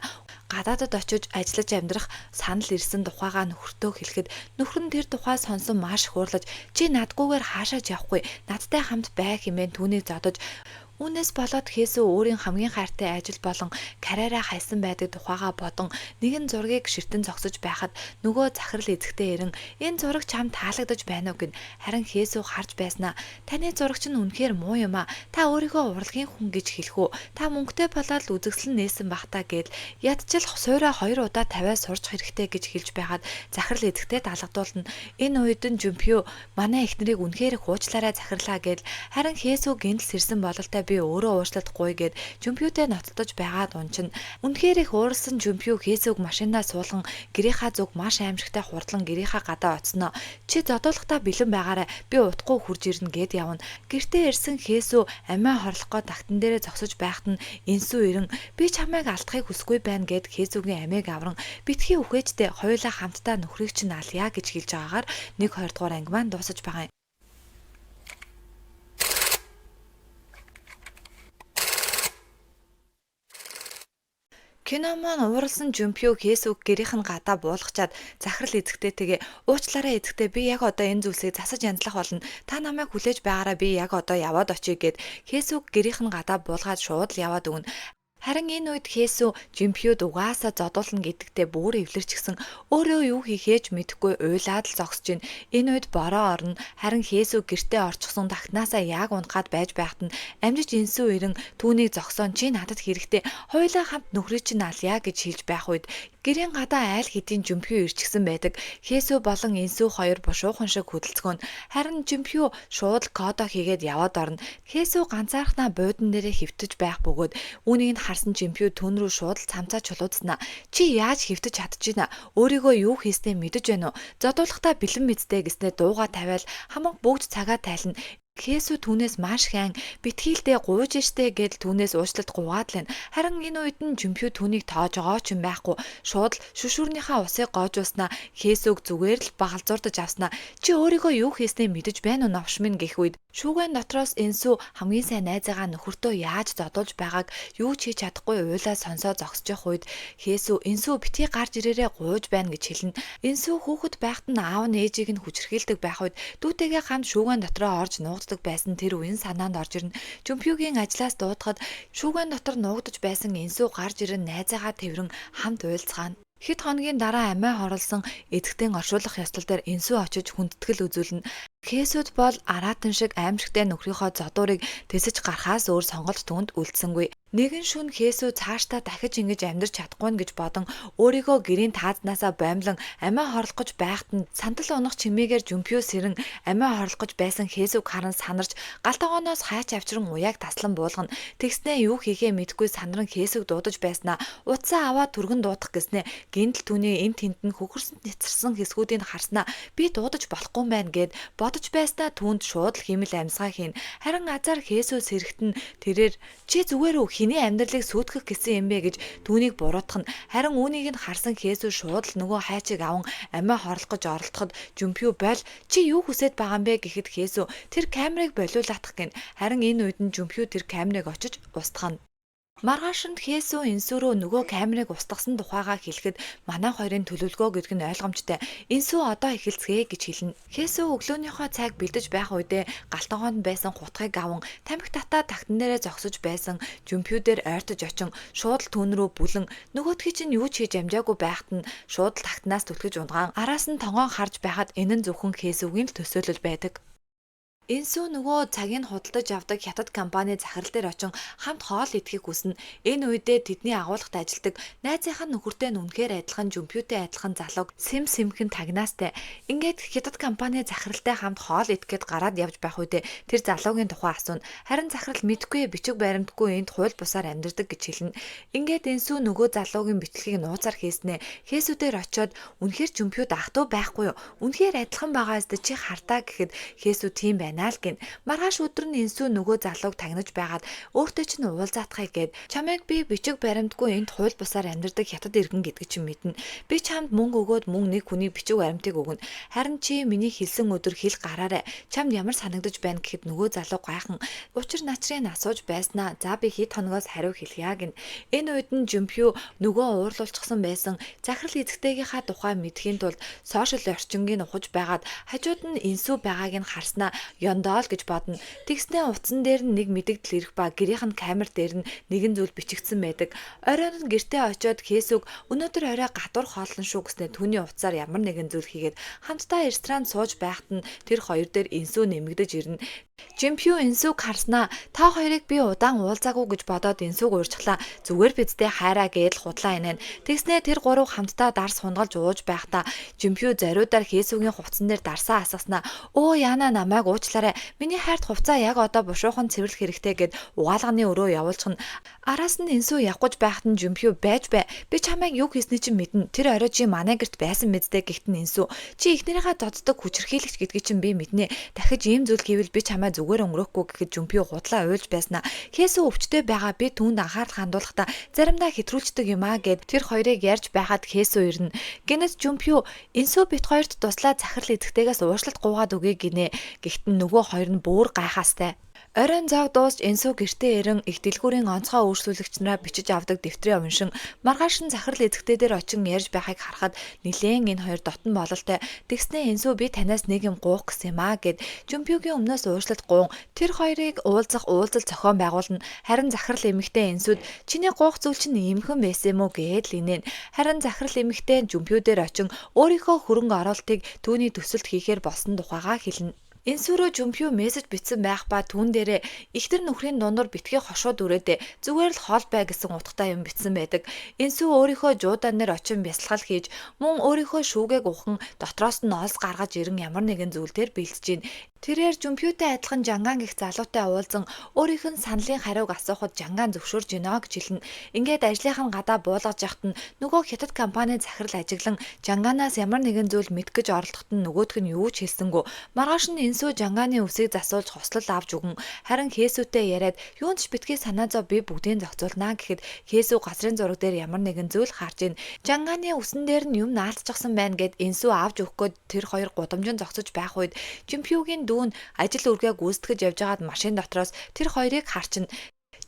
гадаадад очиж ажиллаж амьдрах санал ирсэн тухайгаа нөхөртөө хэлэхэд нөхөр нь тэр тухай сонсон маш их уурлаж "Чи надгүйгээр хаашаач явахгүй, надтай хамт бай" хэмээн түүнийг зодож Үүнээс болоод Хесүү өөрийн хамгийн хайртай ажил болон карьераа хайсан байдаг тухайгаа бодон нэгэн зургийг ширтэн зогсож байхад нөгөө захирал эзэгтэй ирэн "Энэ зураг чамд таалагдаж байна уу" гин. Харин Хесүү харж байснаа "Таны зураг чинь үнэхээр муу юм а. Та өөрийгөө урлагийн хүн гэж хэлэх үү? Та мөнгөтэй болоод үзэгслэн нээсэн бах та" гэд ядчил суураа 2 удаа тавиад сурч хэрэгтэй гэж хэлж байгаад захирал эзэгтэй даалгадуулна. Энэ үед нь Жумпио "Манай эхнэрийг үнэхээр их уучлаарай захирлаа" гэд харин Хесүү гинтл сэрсэн бололтой би өөрөө уучлахгүй гэд Жумпиотэй ноцтож байгаад унчина. Үнэхээр их уурсан Жумпио Хесүүг машинаа суулган гэрийнхаа зүг маш аимшигтай хурдлан гэрийнхаа гадаа оцсноо. "Чи зодуулахдаа бэлэн байгаарай. Би удахгүй хурж ирнэ" гэд явна. Гэртээ ирсэн Хесүү амиа хорлохгүй тагтан дээрээ зогсож байхад нь Энсүү ирэн "Би чамайг алдахыг хүсгүй байна" гэд Хесүүгийн амийг авран "Битгий үхээжтэй хоёулаа хамтдаа нөхрийг чинь алъя" гэж хэлж байгаагаар 1-2 дугаар анги маань дуусаж байгаа юм. Кино маань ууралсан Жумпио Хесүүг гэрийнх нь гадаа буулгачаад захирал эзэгтэйгээ "Уучлаарай эзэгтэй, би яг одоо энэ зүйлсийг засаж янзлах болно. Та намайг хүлээж байгаараа би яг одоо яваад очие" гэд Хесүүг гэрийнх нь гадаа буулгаад шууд л яваад өгнө. Харин энэ үед Хесү Жимпюд угаасаа зодуулна гэдэгтээ бүр эвлэрч гисэн өөрөө юу хийхээч мэдэхгүй уйлаад л зогсож байна. Энэ үед бороо орно. Харин Хесү гэртээ орчихсон тахнаасаа яг унахад байж байхад нь амжиж Инсү ирэн түүнийг зогсоон чи надад хэрэгтэй. Хоёулаа хамт нөхрөө чинь алъя гэж хэлж байх үед гэрийн гадаа айл хэдийн Жимпю ирчихсэн байдаг. Хесү болон Инсү хоёр бушуухан шиг хөдөлцгөөн. Харин Жимпю шууд кодо хийгээд яваад орно. Хесү ганцаархнаа буудан дээрээ хөвтөж байх бөгөөд үүнийг нь харсан Жимпю түн рүү шууд л цамцаа чулуудснаа. Чи яаж хөвтөж чадчихна? Өөрийгөө юу хийснээ мэдэж байна уу? Зодуулахдаа бэлэн мэдтэй гэснээр дууга тавиал хамаг бүгд цагаа тайлна. Хесү түүнээс маш хайн битгийлдээ гууж штэ гэдэл түүнээс уучлалт гуйгаад л байна. Харин энэ үед нь Жимпю түүнийг тоож байгаа ч юм байхгүй. Шууд л шүшүүрнийхаа усыг гоожуулснаа Хесүг зүгээр л багалзуурдаж авснаа. Чи өөрийгөө юу хийснээ мэдэж байна уу навш минь гэх үед шүүгэн дотроос Инсү хамгийн сайн найзаагаа нөхөртөө яаж зодуулж байгааг юу ч хийж чадахгүй уйлаа сонсоо зогсож явах үед Хесү Инсү битгий гарч ирээрээ гууж байна гэж хэлнэ. Инсү хүүхэд байхад нь аав нь ээжийг нь хүчрхийлдэг байх үед дүүтэйгээ хамт шүүгэн дотроо орж нуугддаг байсан тэр үеийн санаанд орж ирнэ. Жумпюгийн ажлаас дуудахад шүүгэн дотор нуугдаж байсан Инсү гарч ирэн найзаагаа тэрэн хамт уйлцгаана. Хэд хоногийн дараа амиа хорлсон эзэгтэн оршуулах ёслол дээр Инсү очиж хүндэтгэл үзүүлнэ. Хесүд бол араатан шиг аимшигтай нөхрийнхөө зодуурыг тэсэж гарахаас өөр сонголт түүнд үлдсэнгүй. Нэгэн шүн Хесү цаашдаа дахиж ингэж амьдрч чадахгүй гэж бодон өөрийгөө гэрийн таазнасаа боомлон амиа хорлох гэж байхад нь сандал унах чимээгээр Жумпю сэрэн амиа хорлох гэж байсан Хесүг харан санарч галтогооноос хайч авчран уяаг таслан буулгана. Тэгснээ юу хийхээ мэдгүй сандран Хесүг дуудаж байснаа утсаа аваад түргэн дуудах гэснээ гинтл түүний эн тент нь хөхөрсөнд нэцэрсэн хэсгүүдийг харснаа би дуудаж болохгүй байна гэд бодож байснаа түүнд шууд л химэл амьсгаа хийн. Харин азар Хесү сэрэгтэн тэрээр чи зүгээр үү хиний амьдралыг сүйтгэх гэсэн юм бэ гэж түүнийг буруутгах нь. Харин үүнийг нь харсан Хесү шууд л нөгөө хайчиг аван амиа хорлох гэж оролдоход Жумпю бол чи юу хүсэж байгаа юм бэ гэхэд Хесү тэр камерыг болиулаадах гин. Харин энэ үед нь Жумпю тэр камерыг очиж устгана. Маргаашнд Хесү Инсү рүү нөгөө камерыг устгасан тухайгаа хэлэхэд манай хоёрын төлөвлөгөө гэдэг нь ойлгомжтой. Инсү одоо эхэлцгээе гэж хэлнэ. Хесү өглөөнийхөө цаг бэлдэж байх үедээ галтгоонд байсан хутгийг аван тамхи татаа тагтан дээрээ зогсож байсан Жумпю дээр ойртож очин шууд л түүн рүү бүлэн нөгөөдгий чинь юу ч хийж амжаагүй байхад нь шууд л тагтнаас түлхэж унгаан араас нь тонгоон харж байхад энэ нь зөвхөн Хесүгийн л төсөөлөл байдаг. Инсү нөгөө цагийг худалдаж авдаг хятад компани захирал дээр очин хамт хоол идэхийг хүснэ. Энэ үедээ тэдний агуулгад ажилладаг найзынхаа нөхөртэй нүнхээр адилхан Жумпютэй адилхан залууг Симхэн тагнаастай. Ингээд хятад компани захиралтай хамт хоол идэхэд гараад явж байх үедээ тэр залуугийн тухай асууна. Харин захирал мэдгүй бичиг баримтгүй энд хууль бусаар амьдардаг гэж хэлнэ. Ингээд Инсү нөгөө залуугийн бичлэгийг нууцаар хийснэ. Хесү дээр очиод үнэхээр Жумпюд ах トゥ байхгүй юу? Үнэхээр адилхан байгаа зү чи хартаа гэхэд Хесү тийм байна. Маргааш өдөр нь Инсү нөгөө залууг тагнаж байгаад өөртөө чинь уулзаатахыг гээд чамайг би бичиг баримтгүй энд хууль бусаар амьдардаг хятад иргэн гэдгийг чинь мэднэ. Би чамд мөнгө өгөөд мөн нэг хүний бичиг баримтыг өгнө. Харин чи миний хэлсэн өдөр хэл гараарай. Чамд ямар санагдаж байна гэхэд нөгөө залуу гайхан учир начрыг асууж байснаа. За би хэд хоногоос хариу хэлье гин. Энэ үед нь Жумпю нөгөө уурлуулчихсан байсан захирал эзэгтэйгийнхаа тухай мэдхийн тулд сошиал орчингийн ухаж байгаад хажууд нь Инсү байгааг нь харснаа Ёндоол гэж бодно. Тэгснээ утсан дээр нь нэг мэдэгдэл ирэх ба гэрийнх нь камер дээр нь нэгэн зүйл бичигдсэн байдаг. Оройн нь гэртээ очиод Хесүг өнөөдөр орой гадуур хооллон шүү гэснээр түүний утсаар ямар нэгэн зүйл хийгээд хамтдаа ресторанд сууж байхад нь тэр хоёр дээр Инсү нэмэгдэж ирнэ. Жимпю Инсүг харснаа та хоёрыг би удаан уулзаагүй гэж бодоод Инсүг уурчглаа. Зүгээр бидтэй хайраа гэдэл худлаа инeen. Тэгснээ тэр гурав хамтдаа дарс хунгалж ууж байхдаа Жимпю зариудаар Хесүгийн хувцсан дээр дарсаа асгаснаа. Оо яана намайг уучлаарай. Миний хайрт хувцаа яг одоо бушуухан цэвэрлэх хэрэгтэй гэд угаалганы өрөө явуулчихна. Араас нь Инсү явгаж байхад нь Жимпю байж бай. Би чамайг юу хийсний чинь мэднэ. Тэр орой чи манай гэрт байсан мэддэ гэхдээ Инсү чи эхнэрийнхээ доддог хүчрхийлэгч гэдгийг чинь би мэднэ. Дахиж ийм зүйл хийвэл би чамайг зүгээр өнгөрөхгүй гэхэд Жумпю худлаа уйлж байснаа. Хесү өвчтэй байгаа би түүнд анхаарал хандуулахдаа заримдаа хэтрүүлждэг юм аа гэд тэр хоёрыг ярьж байхад Хесү ирнэ. Гэнэт Жумпю Инсү бит хоёрт туслаа захирал эзэгтэйгээс уучлалт гуугаад өгье гинэ. Гэхдээ нөгөө хоёр нь бүр гайхаастай. Оройн цаг дуусч Энсү гэртээ ирэн их дэлгүүрийн онцгой өөрчлөлөгч нараа бичиж авдаг дэвтрээ уншин маргааш нь захирал эзэгтэй дээр очин ярьж байхыг харахад нилээн энэ хоёр дотн бололтой. Тэгснээ Энсү би танаас нэг юм гуух гэсэн юм аа гэд Жумпюгийн өмнөөс уушлалт гуун тэр хоёрыг уулзах уулзалт зохион байгуулна. Харин захирал эмэгтэй Энсүд чиний гуух зүйл чинь иймхэн байсан юм уу гэд л инээн. Харин захирал эмэгтэй Жумпю дээр очин өөрийнхөө хөрөнгө оруулалтыг түүний төсөлд хийхээр болсон тухайгаа хэлнэ. Энсүрөө Жумпю мессеж бичсэн байх ба түүн дээрээ ихтер нөхрийн дундуур битгий хошууд үрээдэ зүгээр л хоол бай гэсэн утгатай юм бичсэн байдаг. Энсү өөрийнхөө жуудан дээр очин бясалгал хийж мөн өөрийнхөө шүүгээг ухан дотроос нь олс гаргаж ирэн ямар нэгэн зүйлээр бэлтэж гин. Тэрээр Жумпютэй адилхан Жанган гих залуутай уулзан өөрийнх нь саналын хариуг асуухад Жанган зөвшөөрж гинэ гэж хэлнэ. Ингээд ажлынх нь гадаа буулгаж яхад нь нөгөө хятад компани захирал ажиглан Жанганаас ямар нэгэн зүйл мэдэх гэж оролдоход нь нөгөөх нь юу ч хэлсэнгүү. Маргааш нь Энсү Жанганы үсийг засуулж хослол авч өгөн харин Хээсүтэй яриад юунд ч битгий санаа зов би бүгдийг зохицуулнаа гэхэд Хээсү газрын зураг дээр ямар нэгэн зүйл харж ийн. Жанганы үсэн дээр нь юм наалтчихсан байна гэд Энсү авч өгөх гээд тэр хоёр гудамжин зогсож байх үед Жумпюгийн дүүн ажил үргээ гүйцэтгэж явж байгаад машин дотроос тэр хоёрыг харчин.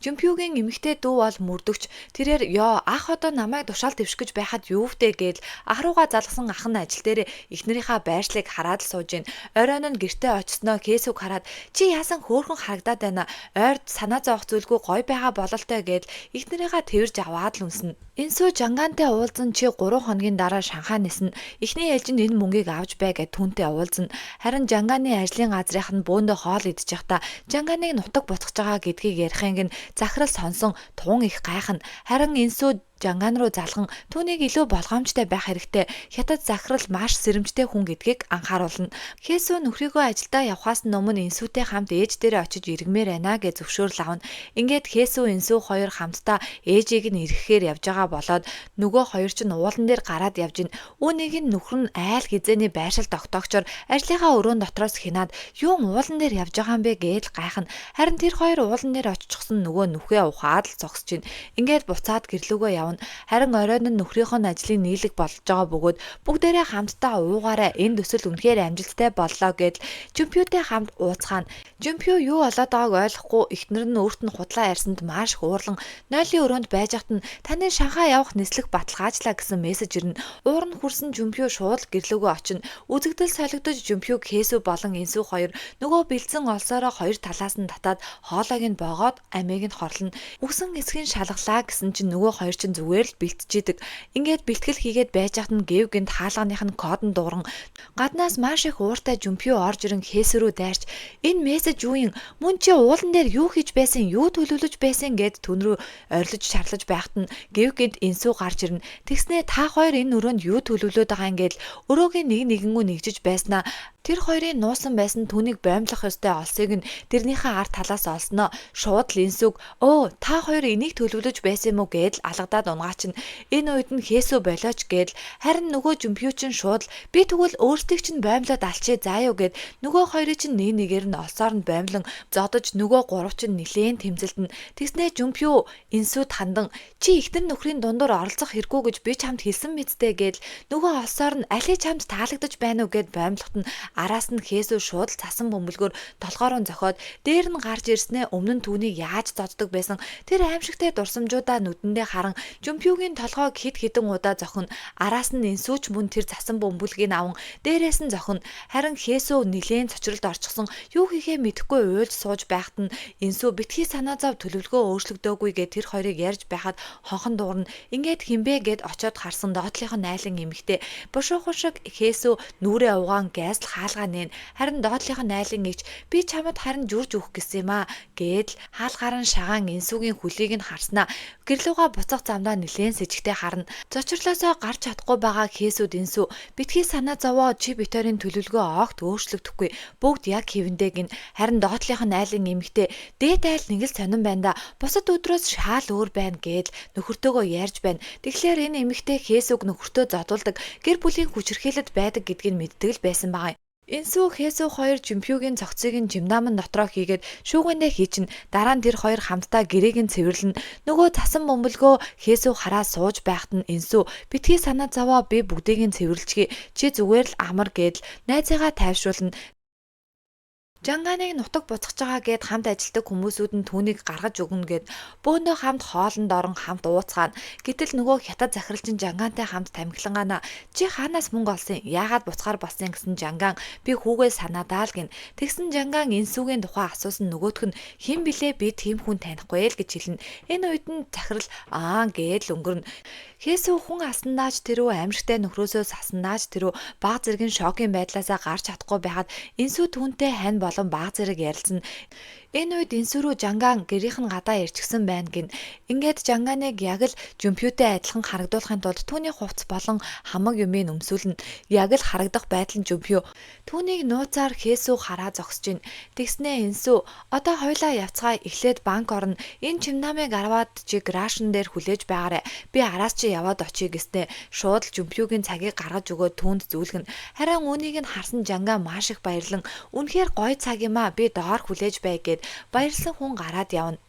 Жумпюгийн эмэгтэй дүү бол мөрдөгч. Тэрээр ёо ах одоо намайг тушаал дэвших гэж байхад юу втэ гээл ах руугаа залгасан ах нь ажил дээр эхнэрийнхаа байршлыг хараад л сууж гин. Оройн нь гэртээ очсноо Кэсүг хараад чи яасан хөөхөн харагдаад байна. Ойрд санаа зовох зүйлгүй гой байгаа бололтой гээл эхнэрийнхаа тэрж аваад л үнсэн. Энсү Жангантай уулзсан чи 3 хоногийн дараа Шанхай нисэн. Эхний ээлжинд энэ мөнгийг авч бай гэд түүнтэй уулзсан. Харин Жанганы ажлын газрынх нь бөөндөө хоол идэж явахдаа Жанганыг нутаг бутгаж байгаа гэдгийг ярихыг нь захирал сонсон тун их гайхна. Харин Энсү Жанган руу залган түүнийг илүү болгоомжтой байх хэрэгтэй. Хятад захирал маш сэрэмжтэй хүн гэдгийг анхааруулна. Хээсү нөхрийгөө ажилдаа явхаас өмнө Энсүтэй хамт ээж дээрээ очиж иргмээр байна гэж зөвшөөрөл авна. Ингээд Хээсү Энсү хоёр хамтдаа ээжийг нь ирэхээр явж байгаа болоод нөгөө хоёр ч уулан дээр гараад явж гин. Үүнийг нь нөхөр нь айл хизээний байршил тогтоогчоор ажлынхаа өрөөнд дотроос хинаад юу уулан дээр явж байгаа юм бэ гэж гайхна. Харин тэр хоёр уулан дээр очихсон нөгөө нүхээ ухаад л зогсож гин. Ингээд буцаад гэрлүүгөө явна. Харин оройн нь нөхрийнхөө ажлыг нийлэг болж байгаа бөгөөд бүгдээрээ хамтдаа уугаараа энэ төсөл үнэхээр амжилттай боллоо гэд Жумпютэй хамт ууцгаана. Жумпю юу болоод байгааг ойлгохгүй эхнэр нь өөрт нь худлаа ярьсанд маш их уурлан нойлын өрөөнд байж хат нь таны Шанхай явах нислэг баталгаажлаа гэсэн мессеж ирнэ. Уур нь хүрсэн Жумпю шууд гэрлүүгөө очино. Үзэгдэл солигдож Жумпю Кэсү болон Энсү хоёр нөгөө бэлдсэн олсоороо хоёр талаас нь татаад хоолойг нь боогоод амийг нь хорлоно. Үсэн эсхийн шалгалаа гэсэн чинь нөгөө хоёр чинь зүгээр л бэлтжидэг. Ингээд бэлтгэл хийгээд байж хат нь гэв гинт хаалганых нь код нь дууран гаднаас маш их ууртай Жумпю орж ирэн Хээсү рүү дайрч энэ мессеж юу юм? Мөн чи уулан дээр юу хийж байсан? Юу төлөвлөж байсан гэд түн рүү орилж шарлаж байхад нь гэв гинт Энсү гарч ирнэ. Тэгснээ та хоёр энэ өрөөнд юу төлөвлөд байгаа юм гээл өрөөгийн нэгэнгүү нэгжиж байснаа тэр хоёрын нуусан байсан түүнийг боомлох ёстой олсыг нь тэрнийхээ ард талаас олсноо шууд л Энсүг "Оо, та хоёр энийг төлөвлөж байсан юм уу?" гэдэл алгадаад унгаач нь энэ үед нь Хээсү болооч гэдэл харин нөгөө Жумпю чинь шууд "Би тэгвэл өөрсдийг чинь боомлоод алчээ заа юу" гэд нөгөө хоёрыг чинь нэгээр нь олсоор нь боомлон зодож нөгөө гурав чинь нилээн тэмцэлдэн. Тэгснээ Жумпю Энсүд хандан "Чи ихтер нөхрийн дундуур оролцох хэрэггүй гэж би чамд хэлсэн мэдтэй" гэдэл нөгөө олсоор нь "Алий чамд таалагдаж байна уу" гэд боомлоход нь араас нь Хээсү шууд л цасан бөмбөлгөөр толгоороо зохиод дээр нь гарч ирснээ өмнө нь түүнийг яаж зоддог байсан тэр аимшигтай дурсамжуудаа нүдэндээ харан Жумпюгийн толгойг хид хідэн удаа зохино. Араас нь Энсүч мөн тэр цасан бөмбөлгийг аван дээрээс нь зохино. Харин Хээсү нилээн цочролд орчихсон юу хийхээ мэдэхгүй уйлж сууж байхад нь Энсү битгий санаа зов төлөвлөгөө өөрчлөгдөөгүй гэд тэр хоёрыг ярьж байхад хонхон дуурна. Ингээд хинбэ гэд очиод харсан доотлынх нь айлын эмэгтэй бушуухан шиг Хээсү нүрээ угаан гайсал хаалгаа нээн. Харин доотлынх нь айлын эгч "Би чамд харин жүрж өгөх гэсэн юм аа" гэдэл хаалгаар нь шагаан Энсүгийн хөлийг нь харснаа гэрлүүгээ буцах замдаа нилээн сэжигтэй харна. Зочрлоосоо гарч чадахгүй байгаа Хээсүд Энсү "Битгий санаа зовоо чи битэрийн төлөвлөгөө огт өөрчлөгдөхгүй. Бүгд яг хэвэндээ" гин. Харин доотлынх нь айлын эмэгтэй "Дээд айл нэг л сонирн байна да. Бусад өдрөөс шаал өөр байна" гэдэл нөхөртөөгөө ярьж байна. Тэгэхээр энэ эмэгтэй Хээсүг нөхөртөө зодуулдаг гэр бүлийн хүчирхийлэлд байдаг гэдгийг мэддэг л байсан байгаа юм. Энсү Хээсү хоёр Жумпюгийн цогцыг нь жимнаамн дотроо хийгээд шүүгэндээ хийчин дараа нь тэр хоёр хамтдаа гэрээг нь цэвэрлэн нөгөө цасан бөмбөлгөө Хээсү хараа сууж байхад нь Энсү "Битгий санаа зовоо би бүгдийг нь цэвэрлчихье. Чи зүгээр л амар" гэдэл найзыгаа тайвшруулна. Жанганыг нутаг буцаж байгаа гэд хамт ажилтдаг хүмүүсүүд нь түүнийг гаргаж өгнө гэд бөөндөө хамт хоолнд орон хамт ууцгаана. Гэтэл нөгөө хятад захиралчин Жангантай хамт тамхилангаана. Чи хаанаас мөнгө олсон? Яагаад буцахаар болсон гэсэн Жанган би хүүгээ санаадаа л гин. Тэгсэн Жанган Инсүүгийн тухай асуусан нөгөөх нь хэн блэ би тийм хүн танихгүй л гэж хэлнэ. Энэ үед нь захирал гээд л өнгөрнө. Хээсүү хүн асандааж тэрөө амирхтай нөхрөөсөө сасандааж тэрөө баг зэргийн шокийн байдлаасаа гарч чадахгүй байхад Инсүү түүнтэй хань болон баг зэрэг ярилцсан. Энэ үед Инсүү рүү Жанган гэрийнх нь гадаа ирчихсэн байна гин. Ингээд Жанганыг яг л Жумпютэй адилхан харагдуулахын тулд түүний хувцс болон хамаг юмыг өмсүүлнэ. Яг л харагдах байдал нь Жумпю. Түүнийг нууцаар Хээсүү хараа зогсож байна. Тэгснээ Инсүү одоо хоёлаа явцгаа эхлээд банк орно. Энэ чимнамыг аваад чи грашн дээр хүлээж байгаарэ. Би араас чи яваад очие гэснээ шууд л Жумпюгийн цагийг гаргаж өгөөд түүнд зүүлгэн. Харин үүнийг нь харсан Жанган маш их баярлан үнэхээр гоё цаг юм аа би доор хүлээж бай гэд баярлсан хүн гараад явна.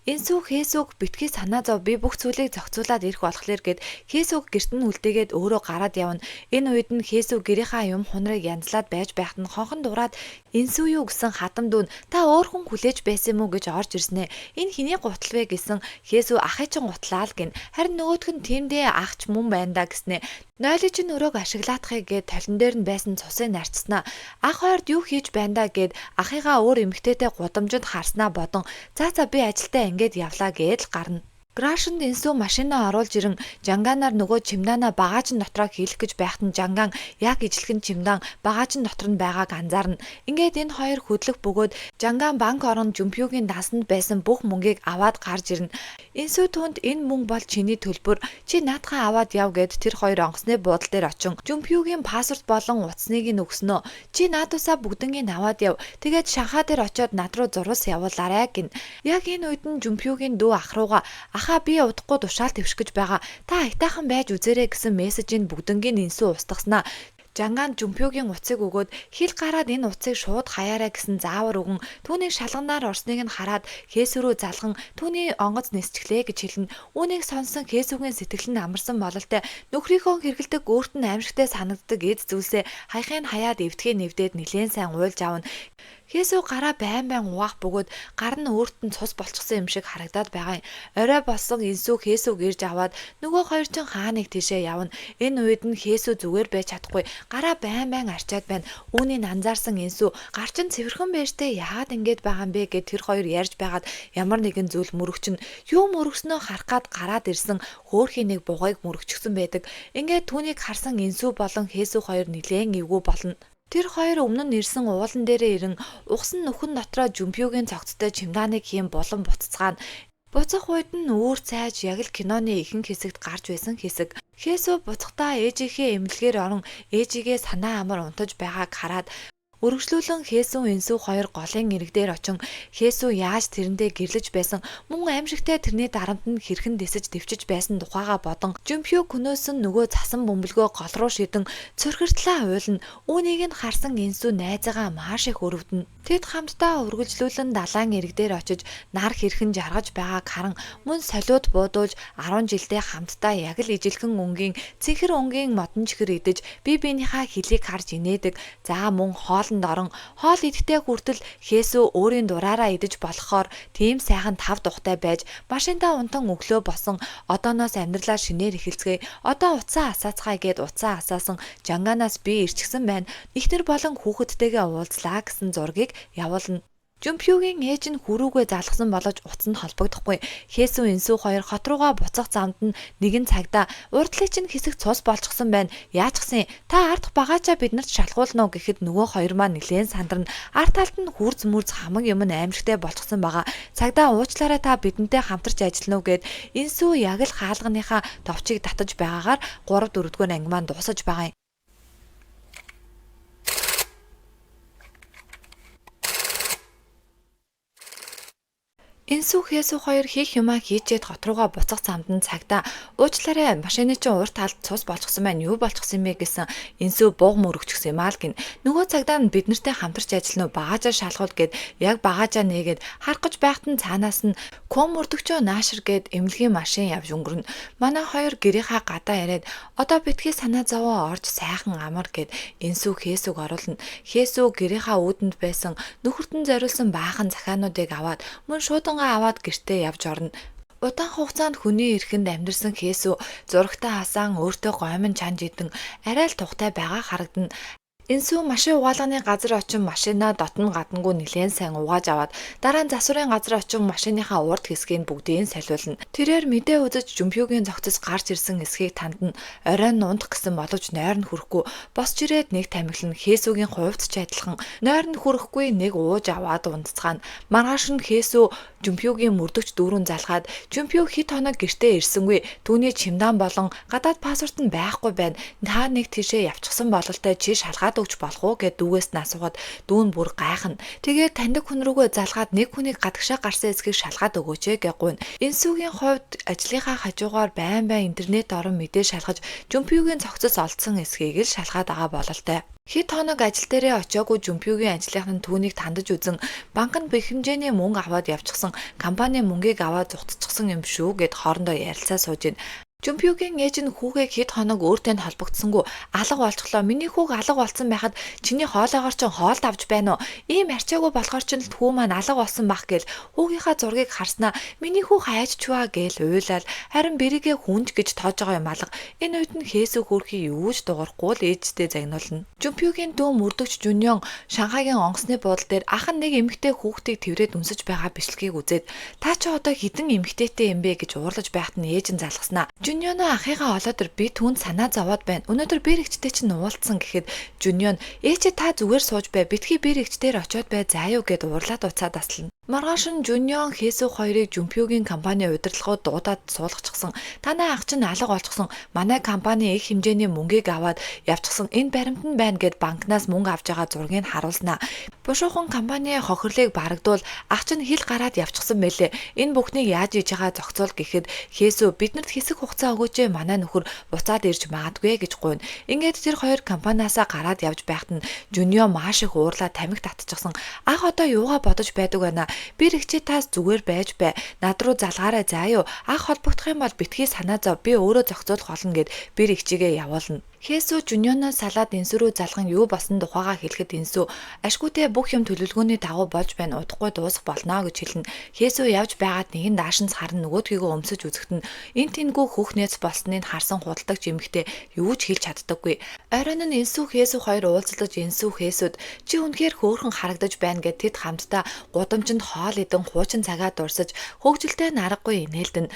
Инсүү Хээсүүг битгий санаа зов би бүх зүйлийг зохицуулаад ирэх болохоор гэд Хээсүүг гэрт нь үлдээгээд өөрөө гараад явна. Энэ үед нь Хээсүү гэрийнхаа юм хунрыг янзлаад байж байхад нь хонхон дураад Инсүү юу гэсэн хатам дүүн та өөр хүн хүлээж байсан юм уу гэж орж ирснэ. Энэ хэний гутал вэ гэсэн Хээсүү ахыг чинь гутлаа л гин. Харин нөгөөх нь тиймдээ ахч мөн байна да гэснэ. Нойлын чинь өрөөг ашиглаадахыг гээд талин дээр нь байсан цусыг нарчснаа. Ах хоёрд юу хийж байна да гэд ахыгаа өөр эмэгтэйтэй гудамжинд харснаа бодон за би ажилдаа ингээд явлаа гээд л гарна. Грашнд Инсүү машинаа оруулж ирэн Жанганаар нөгөө чимдаанаа багажин дотроо хийлэх гэж байхад нь Жанган яг ижлэгэн чимдаан багажин дотор нь байгааг анзаарна. Ингээд энэ хоёр хөдлөх бөгөөд Жанган банк орон Жумпюгийн дансанд байсан бүх мөнгийг аваад гарч ирнэ. Инсүү түнд энэ мөнгө бол чиний төлбөр. Чи наадхаа аваад яв гэд тэр хоёр онгоцны буудлын дээр очин Жумпюгийн паспорт болон утасныг нь өгснөө. Чи наадуусаа бүгднийг аваад яв. Тэгээд Шанхай дээр очиод над руу зурвас явуулаарай гин. Яг энэ үед нь Жумпюгийн дүү ах руугаа би удахгүй тушаал твших гэж байгаа. Та айтайхан байж үзээрэй гэсэн мессежийг бүгднийг Инсүү устгаснаа. Жанган Жумпюгийн утсыг өгөөд хил гараад энэ утсыг шууд хаяарай гэсэн заавар өгөн түүнийг шалганаар орсныг нь хараад Хээсүү рүү залган түүний онгоц нисчихлээ гэж хэлнэ. Үүнийг сонсон Хээсүүгийн сэтгэл нь амарсан бололтой нөхрийнхөө хэргэлдэг өөрт нь аимшигтай санагддаг эд зүйлсээ хаяхын хаяад эвтгээ нэвдээд нилээн сайн уйлж авна. Хээсүү гараа байн угаах бөгөөд гар нь өөрт нь цус болчихсон юм шиг харагдаад байгаа юм. Орой болсон Инсүү Хээсүүг ирж аваад нөгөө хоёр чинь хааныг тийшээ явна. Энэ үед нь Хээсүү зүгээр байж чадахгүй гараа байн арчаад байна. Үүнийг анзаарсан Инсүү гар чинь цэвэрхэн байжтэй яагаад ингэж байгаа юм бэ гэд тэр хоёр ярьж байгаад ямар нэгэн зүйл мөрөгчнө. Юу мөрөгснөө харахад гараад ирсэн хөөхийн нэг бугайг мөрөгчихсөн байдаг. Ингээд түүнийг харсан Инсүү болон Хээсүү хоёр нилээн эвгүй болно. Тэр хоёр өмнө нь ирсэн уулан дээрээ ирэн угсан нөхөн дотроо Жумпюгийн цогцтой чимдааныг хийм болон буцацгаана. Буцах үед нь үүр цайж яг л киноны ихэнх хэсэгт гарч байсан хэсэг. Хээсүү буцахдаа ээжийнхээ эмнэлгээр орон ээжигээ санаа амар унтаж байгааг хараад өргөжлүүлэн Хээсүү Инсүү хоёр голын ирэг дээр очин Хээсүү яаж тэрэндээ гэрлэж байсан мөн аимшигтай тэрний дарамт нь хэрхэн дэсэж дэвчиж байсан тухайга бодон Жумпю көнөөс нь нөгөө цасан бөмбөлгөө гол руу шидэн цөрхөртлээ уйлна. Үүнийг нь харсан Инсүү найзаагаа маш их өрөвдөнө. Тэд хамтдаа үргэлжлүүлэн далайн ирэг дээр очиж нар хэрхэн жаргаж байгааг харан мөн солиуд буудуулж 10 жилдээ хамтдаа яг л ижилхэн өнгийн цэнхэр өнгийн модон чихэр идэж бие биенийхээ хөлийг харж инээдэг. За мөн хоолнд орон хоол идэхдээ хүртэл Хээсүү өөрийн дураараа идэж болохоор тийм сайхан тав тухтай байж машиндаа унтан өглөө босон одооноос амьдралаа шинээр эхэлцгээе. Одоо уцаа асаацгаая гэд уцаа асаасан Жанганаас би ирчихсэн байна. Ихнэр болон хүүхэдтэйгээ уулзлаа гэсэн зургийг явуулна. Жумпюгийн ээж нь хүрүүгээ залгсан боловч утас нь холбогдохгүй. Хээсүү Инсүү хоёр хот руугаа буцах замд нь нэгэн цагта урдлын чинь хэсэг цус болчихсон байна. Яачгсан та ард багаачаа биднэрт шалгуулна уу гэхэд нөгөө хоёр маань нилээн сандарна. Ард талд нь хүрз мөрз хамаг юм аимшигтай болчихсон байгаа. Цагдаа уучлаарай та бидэнтэй хамтарч ажиллана уу гэд Инсүү яг л хаалганыхаа товчийг татаж байгаагаар 3-4 дугаар анги маань дуусаж байгаа юм. Энсүү хоёр хийх юмаа хийчээд хот руугаа буцах замд нь цагтаа уучлаарай машины чинь урт талд цус болчихсон байна юу болчихсон юм бэ гэсэн энсүү бууг мөрөгчихсөн юм аа л гин. Нөгөө цагдаа нь бид нартэй хамтарч ажиллана уу багаажаа шалгуул гэд яг багаажаа нээгээд харах гэж байхад нь цаанаас нь ком мөрдөгчөө наашир гэд эмнэлгийн машин явж өнгөрнө. Манай хоёр гэрийнхаа гадаа яриад одоо битгий санаа зовоо орж сайхан амар гэд энсүү Хээсүг оруулна. Хээсүү гэрийнхаа үүдэнд байсан нөхөртөн зориулсан баахан захаануудыг аваад мөн шуудангаа аваад гэртээ явж орно. Удаан хугацаанд хүний эрхэнд амьдэрсэн Хээсүү зурагтаа хасаан өөртөө гомон чанж идэн арай л тухтай байгаа харагдана. Энсүү машин угаалганы газар очин машинаа дотн гадангуу нэлээд сайн угааж аваад дараа нь засварын газар очин машиныхаа урд хэсгийг бүгдийг солиулна. Тэрээр мэдээ үзэж Жумпиогийн зохицос гарч ирсэн эсхийг танд нь оройн унтах гэсэн боловч нойр нь хүрэхгүй босч ирээд нэг тамхилан Хээсүүгийн хувьд ч адилхан нойр нь хүрэхгүй нэг ууж аваад унтцгаана. Маргааш нь Хээсүү Жумпиогийн мөрдөгч дүүрэн залгаад Жумпио хэд хоног гэртээ ирсэнгүй түүний чемодан болон гадаад паспорт нь байхгүй байна. Та нэг тийшээ явчихсан бололтой чи шалгаад өгч болох уу гэд дүүгээс нь асуугаад дүүн бүр гайхна. Тэгээд таньдаг хүн рүүгээ залгаад нэг хүнийг гадагшаа гарсан эсхийг шалгаад өгөөч гэж гуйна. Энсүүгийн хувьд ажлынхаа хажуугаар байн интернет орон мэдээ шалгаж Жумпиогийн цогцос олдсон эсхийг л шалгаад байгаа бололтой. Хэд хоног ажил дээрээ очиагүй Жумпиогийн ажлынхан түүнийг тандаж үзэн банкнд бүх хэмжээний мөнгө аваад явчихсан компани мөнгийг аваад зугтчихсан юм шүү гэд хоорондоо ярилцаа сууж байна. Жумпиогийн ээж нь хүүгээ хэд хоног өөртөө холбогдсонгүй алга болчихлоо. Миний хүүг алга болсон байхад чиний хоолоогоор ч хоолд авч байна уу? Ийм арчаагүй болохоор ч л хүү маань алга болсон бах гэл хүүгийнхаа зургийг харснаа миний хүү хайччваа гээл уйлал харин бэрийгээ хүнж гэж тоож байгаа юм алга. Энэ үед нь Хээсүү хөрхий юу ч дуурахгүй л ээжтэй загнуулна. Жумпиогийн дүү мөрдөгч Жуньон Шанхайгийн онгоцны буудлын дээр ах нь нэг эмэгтэй хүүхдийг тэрвэд үнсэж байгаа бичлэгийг үзээд та ч одоо хідэн эмэгтэйтэй юм бэ гэж уурлаж байхад нь ээж нь залгаснаа. Жуньоно ахыгаа олоод би түүнд санаа зовоод байна. Өнөөдөр би рэгчтэй чинь уулзсан гэхэд Жуньон ээжээ та зүгээр сууж бай. Битгий би рэгчдэр очиод бай заа юу гэд уурлаад уцаад таслана. Маргааш нь Жуньон Хээсүү хоёрыг Жумпиогийн компани удирдлагууд дуудаад суулгачихсан. Танай ах чинь алга болчихсон. Манай компани их хэмжээний мөнгийг аваад явчихсан. Энэ баримт нь байна гэд банкнаас мөнгө авч байгаа зургийг харуулснаа. Бушуухан компани хохирлыг барагдвал ах чинь хил гараад явчихсан мэлээ. Энэ бүхнийг яаж хийж байгаа зохицуул гэхэд Хээсүү биднэрт хэсэг хугацаа өгөөч манай нөхөр буцаад ирж магадгүй гэж гуйна. Ингээд тэр хоёр компаниасаа гараад явж байхад нь Жуньон маш их уурлаа тамхи татчихсан. Ах одоо юугаа бодож байдаг байна? Би рэгчээ таас зүгээр байж бай. Над руу залгаарай заа юу. Ах холбогдох юм бол битгий санаа зов. Би өөрөө зохицуулах болно гэд би рэгчигээ явуулна. Хээсүү Жуньоноос салаад энсүү рүү залган юу болсон тухайгаа хэлэхэд энсүү ашгүйтэй бүх юм төлөвлөгөөний дагуу болж байна удахгүй дуусах болно гэж хэлнэ. Хээсүү явж байгаад нэгэн даашинс харан нөгөөдгийгөө өмсөж үзэхэд нь энэ тэнгүү хүүхнээс болсныг харсан худалдагч эмэгтэй юу ч хэлж чаддаггүй. Оройн нь энсүү Хээсүү хоёр уулзлаж энсүү Хээсүүд чи үнэхээр хөөрхөн харагдаж байна гэд тэд хамтдаа гудамжинд хоол идэн хуучин цагаа дурсаж хөвгөлтэй наргагүй инээлдэн.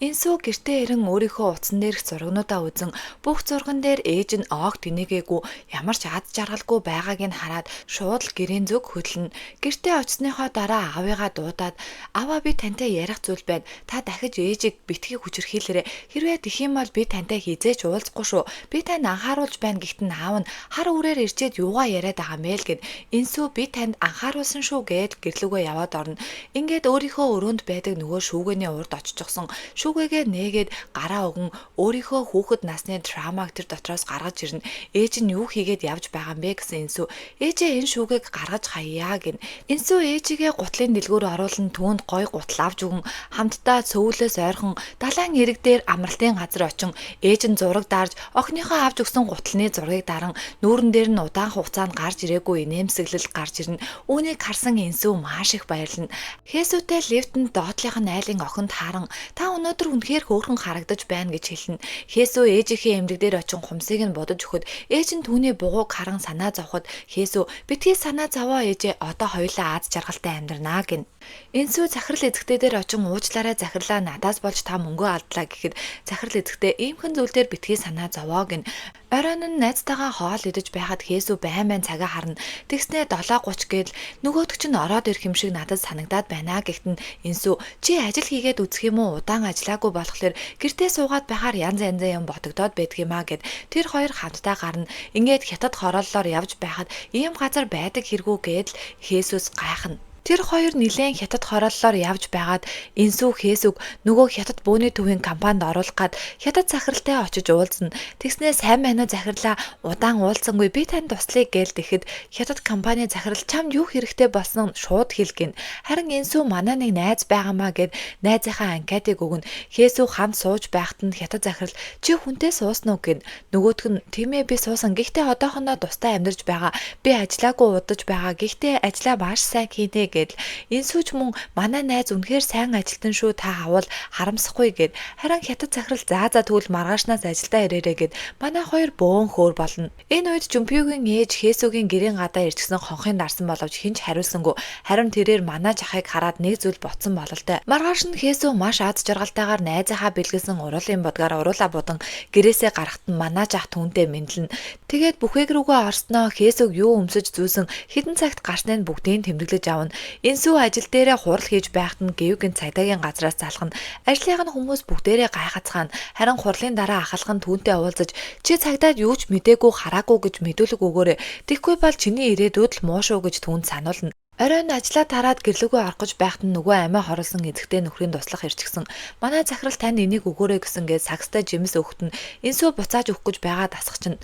Энсүү гэртээ ирэн өөрийнхөө утсан дээрх зургнуудаа үзэн бүх зурган дээр ээж нь оог тэнэгээгүй ямар ч ад жаргалгүй байгааг нь хараад шууд л гэрийн зүг хөдлөнө. Гэртээ очсныхоо дараа аавыгаа дуудаад аваа би тантай ярих зүйл байна. Та дахиж ээжийг битгий хүчрхийлээрэ. Хэрвээ тэх юм бол би тантай хизээч уулзахгүй шүү. Би танд анхааруулж байна гэхдээ аав нь хар үрээр ирчээд юугаа яриад байгаа мэл гэд энсүү би танд анхааруулсан шүү гэд гэрлүүгөө яваад орно. Ингээд өөрийнхөө өрөөнд байдаг нөгөө шүүгээний урд очижсэн. Шүүгээгээ нээгээд гараа өгөн өөрийнхөө хүүхэд насны драмаг тэр дотроос гаргаж ирнэ. Ээж нь юу хийгээд явж байгаа юм бэ гэсэн энсүү. Ээжээ энэ шүүгээг гаргаж хаяа гин. Энсүү ээжигээ гутлын дэлгүүр оруулан түүнд гой гутал авч өгөн хамтдаа цөвлөөс ойрхон далайн ирэг дээр амралтын газар очин ээж нь зураг даарж охиныхоо авч өгсөн гутлын зургийг даран нүүрэн дээр нь удаан хугацаанд гарч ирээгүй инээмсэглэл гарч ирнэ. Үүнийг харсан энсүү маш их баярлана. Хээсүүтэй лифтэнд доотлынх нь айлын охинд харан та өнөөдөр үнэхээр хөөрхөн харагдаж байна гэж хэлнэ. Хээсүү ээжийнхээ эмрэг дээр очин хумсыг нь бодож өгөхөд ээж нь түүний бугууг харан санаа зовход Хээсүү битгий санаа зовоо ээжээ одоо хоёулаа аз жаргалтай амьдрнаа гин. Энсүү захирал эзэгтэй дээр очин уучлаарай захирлаа надаас болж та мөнгөө алдлаа гэхэд захирал эзэгтэй иймхэн зүйлдер битгий санаа зовоо гин. Оройн нь найзтайгаа хоол идэж байхад Хээсүү байн цагаа харна. Тэгснээ 7:30 гээл нөгөөдөг чинь ороод ирэх юм шиг надад санагдаад байна гэхтэн энсүү чи ажил хийгээд үзэх юм уу удаан ажиллаагүй болохоор гэртээ суугаад байхаар янз янзын юм ботогдоод байдаг юм а гэд тэр хоёр хамтдаа гарна. Ингээд хятад хорооллоор явж байхад ийм газар байдаг хэрэггүй гээд Хээсүүс гайхна. Тэр хоёр нэлээд хятад хорооллоор явж байгаад Инсүү Хээсүг нөгөө хятад бөөний төвийн компанид оруулах гад хятад захиралтай очиж уулзна. Тэгснээ сайн байна уу захирлаа удаан уулзсангүй би танд туслая гээл тэгэхэд хятад компани захирал чамд юу хэрэгтэй болсон шууд хэлгэн. Харин Инсүү манай нэг найз байгаамаа гэд найзынхаа анкетыг өгнө. Хээсүг хамт сууж байхад нь хятад захирал чи хүнтэй суусан уу гин. Нөгөөтг нь тиймээ би суусан. Гэхдээ одоохондоо тустай амьдарч байгаа. Би ажиллаагүй удаж байгаа. Гэхдээ ажлаа маш сайн хийнэ гэдэл энэ сүүч мөн манай найз үнэхээр сайн ажилтан шүү та авал харамсахгүй гэд харин хятад захирал за тэгвэл маргаашнаас ажилдаа ирээрэй гэд манай хоёр бөөн хөөр болно. Энэ үед Жумпиогийн ээж Хээсүгийн гэрийн гадаа ирчихсэн хонхын дарсан боловч хинч хариулсангүй. Харин тэрээр манай жахыг хараад нэг зүйл ботсон бололтой. Маргааш нь Хээсү маш аз жаргалтайгаар найзынхаа бэлгэлсэн уруулын бодгаар уруулаа будан гэрээсээ гарахт нь манай жах түүнтэй мэдлэн. Тэгээд бүхээг рүүгээ орсноо Хээсүг юу өмсөж зүүсэн хідэн цагт гарсныг бүгдийг тэмдэглэж авна. Инсүү ажил дээрээ хурал хийж байхад нь Гэвгийн цагдаагийн газраас залхана. Ажлынх нь хүмүүс бүгдээрээ гайхацгаана. Харин хурлын дараа ахалган түүнтэй уулзаж чи цагдаад юу ч мэдээгүй хараагүй гэж мэдүүлэг өгөөрэй. Тэгхгүй бол чиний ирээдүйд л муу шүү гэж түүнд сануулна. Оройн ажлаа тараад гэрлүүгөө орох гэж байхад нь нөгөө амиа хорлсон эзэгтэй нөхрийн туслах ирчихсэн. Манай захирал танд энийг өгөөрэй гэсэн гээд сагстай жимс өгөхт нь Инсүү буцааж өгөх гэж байгаа дасгачин.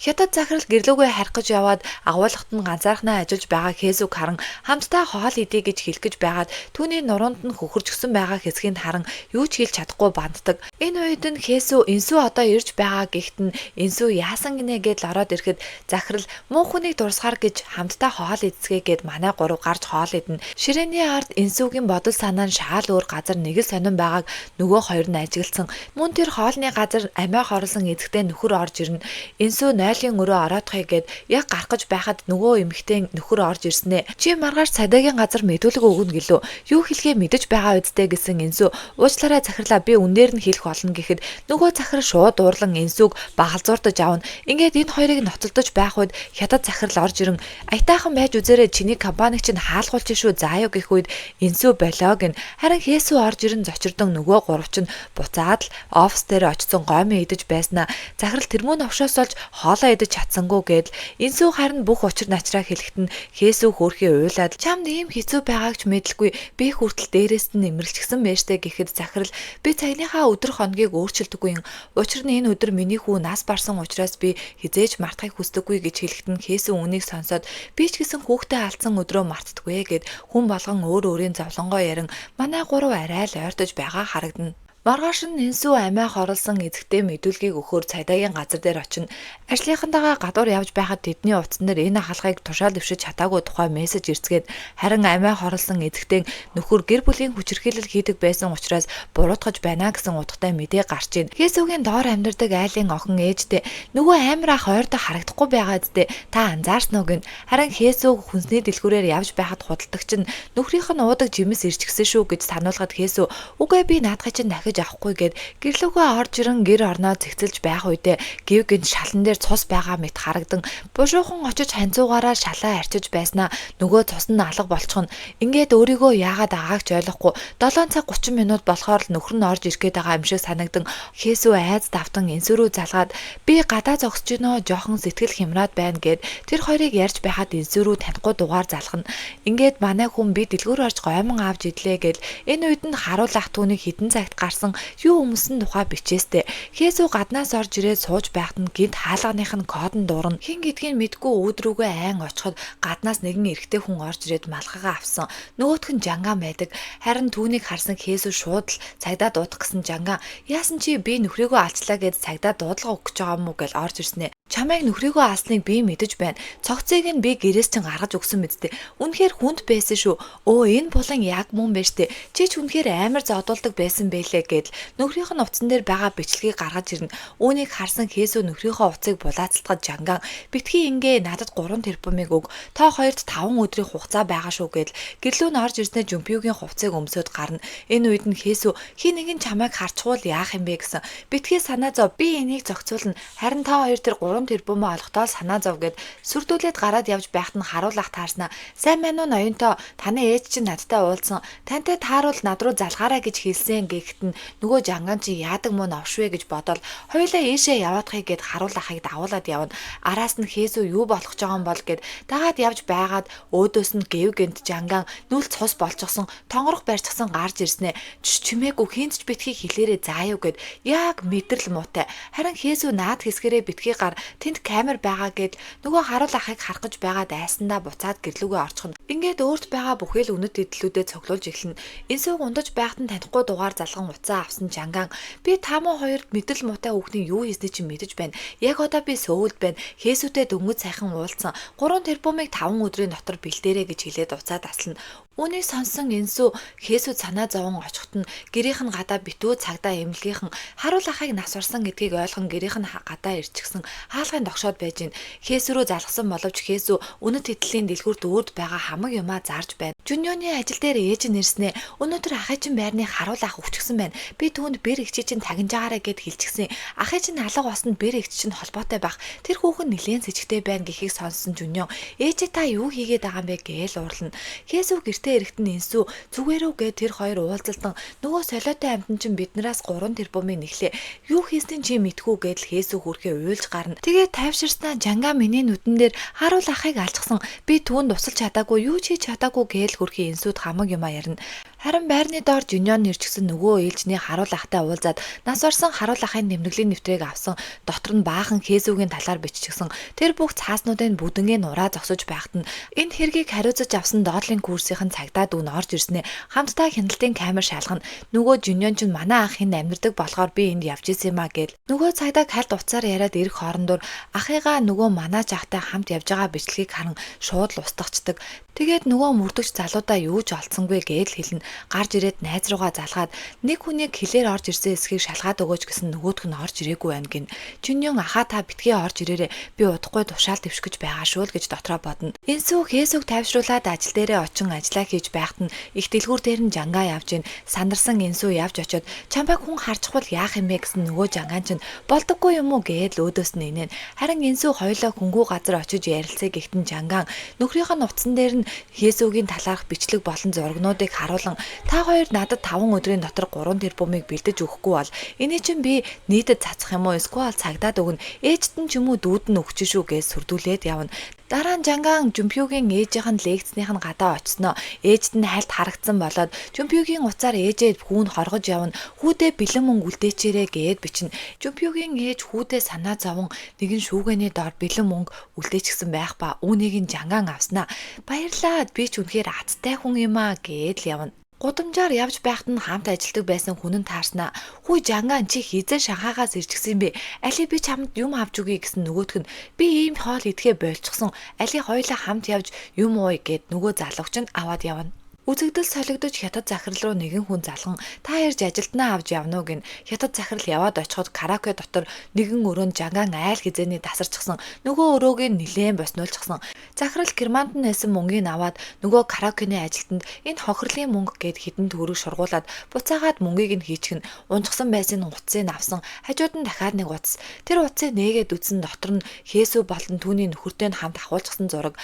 Хятад захирал гэрлүүгээ харих гэж яваад агуулгад нь ганцаархнаа ажиллаж байгаа Хээсүг харан хамтдаа хоол идэ гэж хэлэх гэж байгаад түүний нуруунд нь хөхөрч гсэн байгаа хэсгийг харан юу ч хэлж чадахгүй банддаг. Энэ үед нь Хээсү Инсүү одоо ирж байгаа гэхт нь Инсүү яасан гинэ гэд ороод ирэхэд захирал муу хүнийг дурсахаар гэж хамтдаа хоол идцгээ гэд манай гурав гарч хоол идэнэ. Ширээний ард Инсүүгийн бодол санаа нь шаал өөр газар нэг л сонирн байгааг нөгөө хоёр нь ажигласан. Мөн тэр хоолны газар амиа хорлсон эзэгтэй нөхөр орж ирнэ. Инсүү нойлын өрөө ороодохыг гээд яг гарах гэж байхад нөгөө эмэгтэй нөхөр орж ирснэ. Чи маргааш цагдаагийн газар мэдүүлэг өгнө гэлөө. Юу хэлгээ мэдэж байгаа үсттэй гэсэн Инсүү уучлаарай захирлаа би үнээр нь хэлэх болно гэхэд нөгөө захирал шууд уурлан Инсүүг багалзуурдаж авна. Ингээд энэ хоёрыг ноцолдож байх үед хятад захирал орж ирэн аятайхан байж үзээрэй чиний компаниг чинь хаалгуулж шүү заа юу гэх үед Инсүү болоог нь харин Хээсү орж ирэн зочирдон нөгөө гурав чинь буцаад л офис дээр очсон гомь идэж байснаа захирал тэрмүү новшоос олж хоолоо идэж чадсангүй гэдэл Инсүү харин бүх учир начраа хэлэхэд нь Хээсү хөөрхий уйлаад чамд ийм хэцүү байгааг ч мэдлгүй би хүртэл дээрээс нь нэмэрлчихсэн байжтэй гэхэд захирал би цагныхаа өдөр хоногийг өөрчилдөггүй юм. Учир нь энэ өдөр миний хүү нас барсан учраас би хизээж мартахыг хүсдэггүй гэж хэлэхэд нь Хээсү үнийг сонсоод би ч гэсэн хүүхдээ алдсан өдрөө мартдаггүй гэд хүн болгон өөр өөрийн зовлонгоо ярин манай гурав арай л ойртож байгаа харагдана. Маргааш нь Инсүү амиа хорлсон эзэгтэй мэдүүлгийг өгөхөөр цагдаагийн газар дээр очино. Ажлынхантайгаа гадуур явж байхад тэдний утсан дээр энэ ахалгыг тушаал дэвшиж чадаагүй тухай мессеж ирцгээд харин амиа хорлсон эзэгтэй нөхөр гэр бүлийн хүчирхийлэл хийдэг байсан учраас буруутгаж байна гэсэн утгатай мэдээ гарч ийн. Хээсүгийн доор амьдардаг айлын охин ээжтэй нөгөө амир ах ойрдоо харагдахгүй байгаа зү та анзаарсан уу гин. Харин Хээсүг хүнсний дэлгүүрээр явж байхад худалдагч нь нөхрийнх нь уудаг жимс ирчихсэн шүү гэж сануулгад Хээсү үгүй би наадхай чинь авахгүй гэд гэрлүүгөө орж ирэн гэр орноо цэгцэлж байх үедээ Гэвгийн шалан дээр цус байгаа мэт харагдан бушуухан очиж ханцуугаараа шалаа арчиж байснаа нөгөө цус нь алга болчихно. Ингээд өөрийгөө яагаад агаагч ойлгохгүй 7 цаг 30 минут болохоор л нөхөр нь орж ирэх гээд байгаа юм шиг санагдан Хээсү айц давтан Инсүү рүү залгаад би гадаа зогсож гинөө жоохон сэтгэл хямраад байна гэд тэр хоёрыг ярьж байхад Инсүү рүү танихгүй дугаар залхана. Ингээд манай хүн би дэлгүүр орж гомон авч идлээ гэл энэ үед нь харуулах түүнийг хідэн цагт гарсан юу өмсөн тухай бичээстэй. Хээсү гаднаас орж ирээд сууж байхад нь гинт хаалганых нь код нь дуурна. Хин гэдгийг мэдгүй өөдрүүгээ айн очиход гаднаас нэгэн эрэгтэй хүн орж ирээд малгайгаа авсан. Нөгөөх нь Жанган байдаг. Харин түүнийг харсан Хээсү шууд л цагдаа дуудах гэсэн Жанган яасан чи би нөхрийгөө алцлаа гэж цагдаа дуудлага өгч байгаа юм уу гэж орж ирснэ. Чамайг нөхрийгөө алсныг би мэдэж байна. Цогцыг нь би гэрээс чинь гаргаж өгсөн мэт. Үнэхээр хүнд байсан шүү. Энэ булан яг мөн байж тээ. Чи ч үнэхээр амар зодуулдаг байсан бэлээ гэдэл нөхрийнх нь утсан дээр байгаа бичлэгийг гаргаж ирнэ. Үүнийг харсан Хээсү нөхрийнхөө утсыг булаацалтгад Жанган битгий ингээ надад 3 тэрбумыг өг. Та хоёрт 5 өдрийн хугацаа байгаа шүү гэдэл гэрлүү нь орж ирснээр Жумпиогийн хувцсыг өмсөд гарна. Энэ үед нь Хээсү хин нэгэн чамайг харчвал яах юм бэ гэсэн. Битгий санаа зов би энийг зохицуулна. Харин та хоёр тэр 3 3 тэрбумаа олохдоо санаа зов гэд сүрдүүлээд гараад явж байхад нь харуулах таарснаа. Сайн мань уу ноёнтоо таны ээж чинь надтай уулзсан. Тантай тааруул над руу залгаарай гэж хэлсэн гэхэд нь нөгөө жанган чи яадаг мөн овшвэ гэж бодоод хоёулаа ийшээ яваадахыг гэд харуулахыг дагуулад явна. Араас нь Хээсү юу болох ч байгаа юм бол гэд дагаад явж байгаад өөдөөс нь гэв гэнт жанган нүл цус болчихсон тонгорох барьчихсан гарч ирснэ. Чимээгүй хинт ч битгий хэлээрээ зааяв гэд яг мэдрэл муутай. Харин Хээсү наад хэсгэрээ битгий гар тэнд камер байгаа гэд нөгөө харуулахыг харах гэж байгаад айсандаа буцаад гэрлүүгээ орчихно. Ингээд өөрт байгаа бүхэл үнэт эдлүүдээ цоглуулж эхэлнэ. Энсүү ундаж байхад нь танихгүй дугаар залган уцаа авсан жанган би тамуу хоёрт мэдрэл муутай хүүхний юу хийснээ чи мэдэж байна. Яг одоо би сөүлд байна. Хээсүтэй дөнгөж сайхан уулзсан. 3 тэрбумыг 5 өдрийн дотор бэлдээрэй гэж хэлээд уцаад таслана. Үүнийг сонсон Энсүү Хээсү санаа зовон очихт нь гэрийнх нь гадаа битүү цагдаа эмнэлгийнхэн харуулахыг нас барсан гэдгийг ойлгон гэрийнх нь гадаа ирчихсэн хаалгын тогшоод байж гин. Хээсү рүү залгсан боловч Хээсү үнэт эдлийн дэлгүүрт өөд байгаа хамаг юмаа зарж байна. Жуньоны ажил дээр ээж нэрснэ. Өнөөдөр ахын чинь байрны харуулах өвчгсөн байна. Би түүнд бэр эгчи чинь тагнаж агаарэ гэд хэлчихсэн. Ахын чинь алга усанд бэр эгч чинь холбоотой байх. Тэр хүүхэн нэлээд сэжигтэй байна гэхийг сонссон Жуньон ээжээ та юу хийгээд байгаа юм бэ гээл уурлана. Хээсү гэртээ эрэхтэн Энсүү зүгээрөө гэ тэр хоёр уулзалтан нөгөө солиотой амтан чинь биднээс 3 тэрбумыг нэглээ. Юу хийснээ чи мэдгүй гэдэл Хээсү хүрхээ уйлж гарна. Тэгээ тайвширснаа жанга миний нүдэн дээр харуул ахыг алчсан. Би түүнд тусалж чадаагүй юу ч хийж чадаагүй гээл хүрхээ Энсүүд хамаг юмаа ярина. Харин байрны доор Жуньон нэрчгсэн нөгөө ээлжний харуул ахтай уулзаад нас орсон харуул ахын нэмрэглэлийн нэвтрийг авсан. Дотор нь баахан Хээсүгийн талаар биччихсэн. Тэр бүх цааснуудын бүдэнгээ нураа зогсож байхад нь энэ хэргийг хариуцаж авсан доотлын курсийн цагдаа дүүн орж ирснэ. Хамтдаа хяналтын камер шалгана. Нөгөө Жуньон ч манай ах энд амьдардаг болохоор би энд явж исэн юмаа гээл. Нөгөө цагдаа хальт уцаар яриад ирэх хоорондоор ахыгаа нөгөө манай жахтай хамт явж байгаа бичлэгийг харан шууд л устгачдаг. Тэгээд нөгөө мөрдөгч залуудаа юу ч олцсонгүй гээл хэлнэ. Гарч ирээд найз руугаа залгаад нэг хүнийг хэлээр орж ирсэн эсхийг шалгаад өгөөч гэсэн нөгөөх нь орж ирээгүй байна гин. Жуньон ахаа та битгий орж ирээрээ би удахгүй тушаал дэвшгэж байгаа шүү л гэж дотроо бодно. Энсүү Хээсүг тайвшруулад ажил дээрээ очин ажиллаа хийж байхад нь их дэлгүүр дээр нь жангаа явж гин. Сандарсан Энсүү явж очиод чамайг хүн харчихвал яах юм бэ гэсэн нөгөө жангаан чинь болдоггүй юм уу гээл өөдөөс нь инээн. Харин Энсүү хоёлоо хөнгүү газар очиж ярилцээ гэхдээ жангаан нөхрийнх нь утсан дээр нь Хээсүгийн талаарх бичлэг болон зургнуудыг харуулan та хоёр надад 5 өдрийн дотор 3 тэрбумыг бэлдэж өгөхгүй бол эний чинь би нийтэд цацах юм уу эсвэл цагдаад өгнө ээжт нь ч юм уу дүүд нь өгч шүү гэж сүрдүүлээд явна. Дараа нь жангаан Жумпюгийн ээжийнх нь лекцнийх нь гадаа очсноо. Ээжт нь хальт харагдсан болоод Жумпюгийн уцаар ээжээ хүүн хоргож явна. Хүүдээ бэлэн мөнгө үлдээчээрээ гээд бичнэ. Жумпюгийн ээж хүүдээ санаа зовон нэгэн шүүгээний доор бэлэн мөнгө үлдээчихсэн байх ба үүнийг нь жангаан авснаа. Баярлаа би ч үнэхээр азтай хүн юм аа гээд л явна. Гудамжаар явж байхад нь хамт ажилладаг байсан хүн нь таарснаа. Хүй жангаан чи хизээ Шанхайгаас ирчихсэн бэ? Али би чамд юм авч өгье гэсэн нөгөөтг нь би ийм хоол идэхээ болчихсон. Али хоёлаа хамт явж юм ууя гэд нөгөө залууч нь аваад явна. Үзэгдэл солигдож хятад захирал руу нэгэн хүн залган та ирж ажилтнаа авч явна уу гин. Хятад захирал яваад очиход караоке дотор нэгэн өрөөнд жангаан айл хизээний тасарчихсан. Нөгөө өрөөг нилээн боснуулчихсан. Захирал Германд нь нэсэн мөнгийг аваад нөгөө караокены ажилтанд энэ хохирлын мөнгө гэд хідэн төгрөг шургуулад буцаагаад мөнгийг нь хийчихнэ. Унжсан байсан утсыг авсан. Хажууд нь дахиад нэг утас. Тэр утсыг нээгээд үтсэн дотор нь Хээсү болон түүний нөхөртэй хамт ахуулчихсан зураг.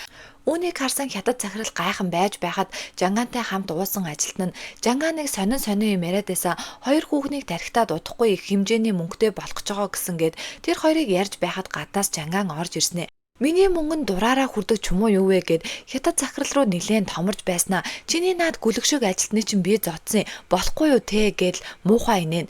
Үүнийг харсан хятад захирал гайхан байж байхад жангаантай хамт уусан ажилтан нь жангааныг сонин юм яриад байсан хоёр хүүхнийг тархитаад удахгүй их хэмжээний мөнгөтэй болох ч байгаа гэсэнгээд тэр хоёрыг ярьж байхад гаднаас жангаан орж ирснэ. Миний мөнгөнд дураараа хүрдэг ч юм уу юу вэ гэд хятад захирал руу нилээн томорж байснаа. Чиний наад гүлгшиг ажилтны чинь би зодсон болохгүй юу те гэл муухай инээн.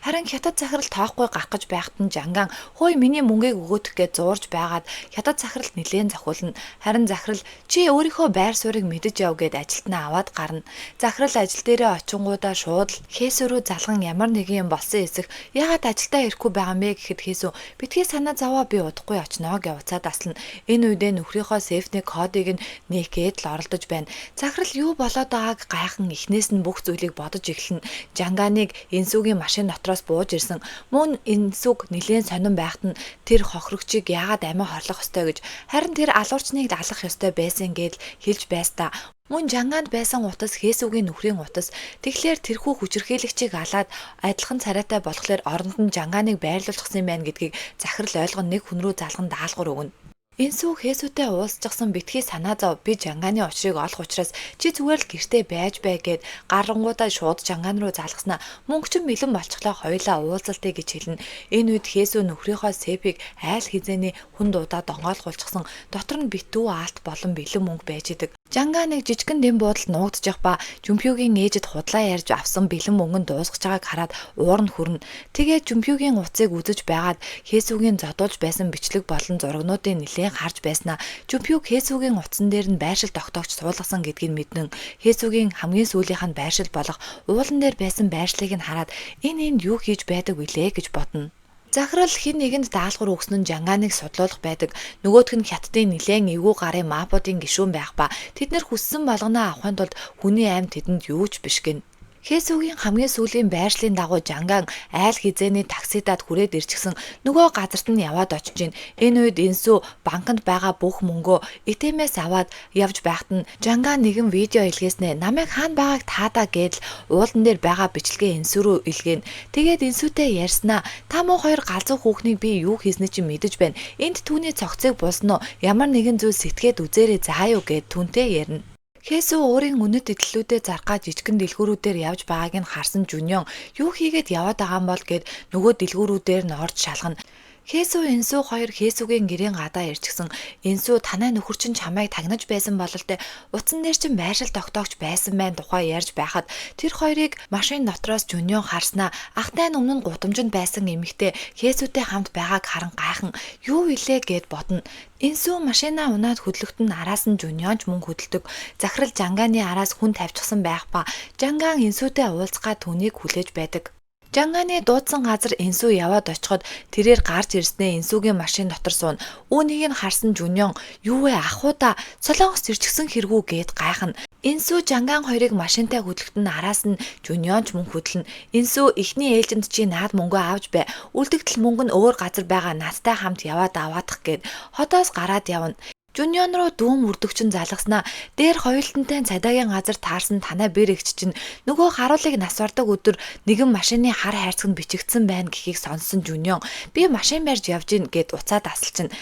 Харин хятад захирал тоохгүй гарах гэж байхад нь жангаан хөөе миний мөнгийг өгөөдөх гэж зуурж байгаад хятад захиралд нилээн зохиулна. Харин захирал чи өөрийнхөө байр суурийг мэдэж яв гэд ажилтнаа аваад гарна. Захирал ажил дээрээ очингуудаа шууд Хээсү рүү залган ямар нэгэн юм болсон эсэх яагаад ажилдаа ирэхгүй байгаа юм бэ гэхэд Хээсү битгий санаа зовоо би удахгүй очноо гэж уцаад аслана. Энэ үедээ нөхрийнхөө сейфний кодыг нь нээгээд л оролдож байна. Захирал юу болоод байгааг гайхан эхнээс нь бүх зүйлийг бодож эхэлнэ. Жангааныг Энсүүгийн машин дотор дотроос бууж ирсэн. Мөн Энсүг нэлээд сонирн байхад нь тэр хохирогчийг яагаад амиа хорлох ёстой гэж харин тэр алуурчныг алах ёстой байсан гэж хэлж байстаа. Мөн Жанганд байсан утас Хесүгийн нөхрийн утас. Тэгэхээр тэрхүү хүчирхийлэгчийг алаад адилхан царайтай болохоор оронд нь Жанганыг байрлуулчихсан юм байна гэдгийг захирал ойлгон нэг хүн рүү залган даалгавар өгнө. Энсүү Хесүтэй уулзчихсан битгий санаа зов би Жанганы учрыг олох учраас чи зүгээр л гэртээ байж бай гэд гарангуудаа шууд Жанган руу залгаснаа мөнгөчин бэлэн болчихлоо хоёлаа уулзалтыг гэж хэлнэ. Энэ үед Хесү нөхрийнхөө Сэпийг айл хизээний хүн дуудаад донгойлгуулчихсан дотор нь битүү аалт болон бэлэн мөнгө байж идэг. Жанган нэг жижигэн дэм буудалд нуугдчих ба Жүмпюгийн ээжэд худлаа ярьж авсан бэлэн мөнгөнд дуусгаж байгааг хараад уур нь хүрнэ. Тэгээд Жүмпюгийн утсыг үзэж байгаад Хесүгийн зодуулж байсан бичлэг болон зурагнуудыг нэлээд харж байснаа Жүмпюг Хесүгийн утсан дээр нь байршил тогтоогч суулгасан гэдгийг мэднэ. Хесүгийн хамгийн сүүлийнх нь байршил болох уулан дээр байсан байршлыг нь хараад энэ юу хийж байдаг вүлээ гэж бодно. Захирал хэн нэгэнд даалгавар өгсөн нь Жанганыг судлуулах байдаг. Нөгөөх нь хятадын нилээн эвгүй гарын мапуудын гишүүн байх ба тэд нэр хүссэн болгоноо авахын тулд хүний аймт тэдэнд юу ч биш гин. Хесүгийн хамгийн сүүлийн байршлын дагуу Жанган айл хизээний таксидад хүрээд ирчихсэн нөгөө газарт нь яваад очиж гин. Энэ үед Энсү банкнд байгаа бүх мөнгөө итэмээс аваад явж байхад нь Жанган нэгэн видео илгээснэ. Намайг хаана байгааг таадаа гэдэл уулан дээр байгаа бичлэгээ Энсү рүү илгээн. Тэгээд Энсүтэй ярьснаа та муу хоёр галзуу хүүхнийг би юу хийснэ чи мэдэж байна. Энд түүний цогцыг булсноо ямар нэгэн зүйл сэтгээд үзээрэй заа юу гэд түнтэй ярина. Хесү өөрийн үнэт идлэлүүдэд заргаа жижигэн дэлгүүрүүдээр явж байгааг нь харсан Жүнён юу хийгээд яваад байгаа юм бол гэд нөгөө дэлгүүрүүдээр нь орж шалгана. Хесү Энсү хоёр Хесүгийн гэрийн гадаа ирчихсэн. Энсү танай нөхөр чинь чамайг тагнаж байсан болол тэ утсан дээр чинь байршил тогтоогч байсан байх тухай ярьж байхад тэр хоёрыг машин дотроос Жүнён харснаа ахтай нь өмнө нь гудамжинд байсан эмэгтэй Хесүтэй хамт байгааг харан гайхан юу илээ гэд бодно. Энсү машинаа унаад хөдлөхт нь араас нь Жүнён ч мөн хөдөлдөг. Захирал Жанганы араас хүн тавьчихсан байх ба Жанган Энсүтэй уулзгаа түүнийг хүлээж байдаг. Жанганы дуудсан газар Энсү яваад очиход тэрээр гарч ирснээ Энсүгийн машин дотор сууна. Үүнийг нь харсан Жүнён юу вэ ахуда Солонгост ирчихсэн хэрэгүү гэд гайхна. Энсү Жанган хоёрыг машинтай хөдлөхт нь араас нь Жүнён ч мөн хөдлөнө. Энсү эхний ээлжинд чи наад мөнгөө авч бай. Үлдэгдэл мөнгө нь өөр газар байгаа надтай хамт яваад аваадах гэд хотоос гараад явна. Жүнён руу дүүм үрдөгчин залгаснаа дээр хоёултантай цадаагийн газар таарсан танай бэр эгч чинь нөгөө харуулыг нас бардаг өдөр нэгэн машины хар хайрцаг нь бичигдсэн байна гэхийг сонссон Жүнён би машин барьж явж гин гэд уцаад асалчин.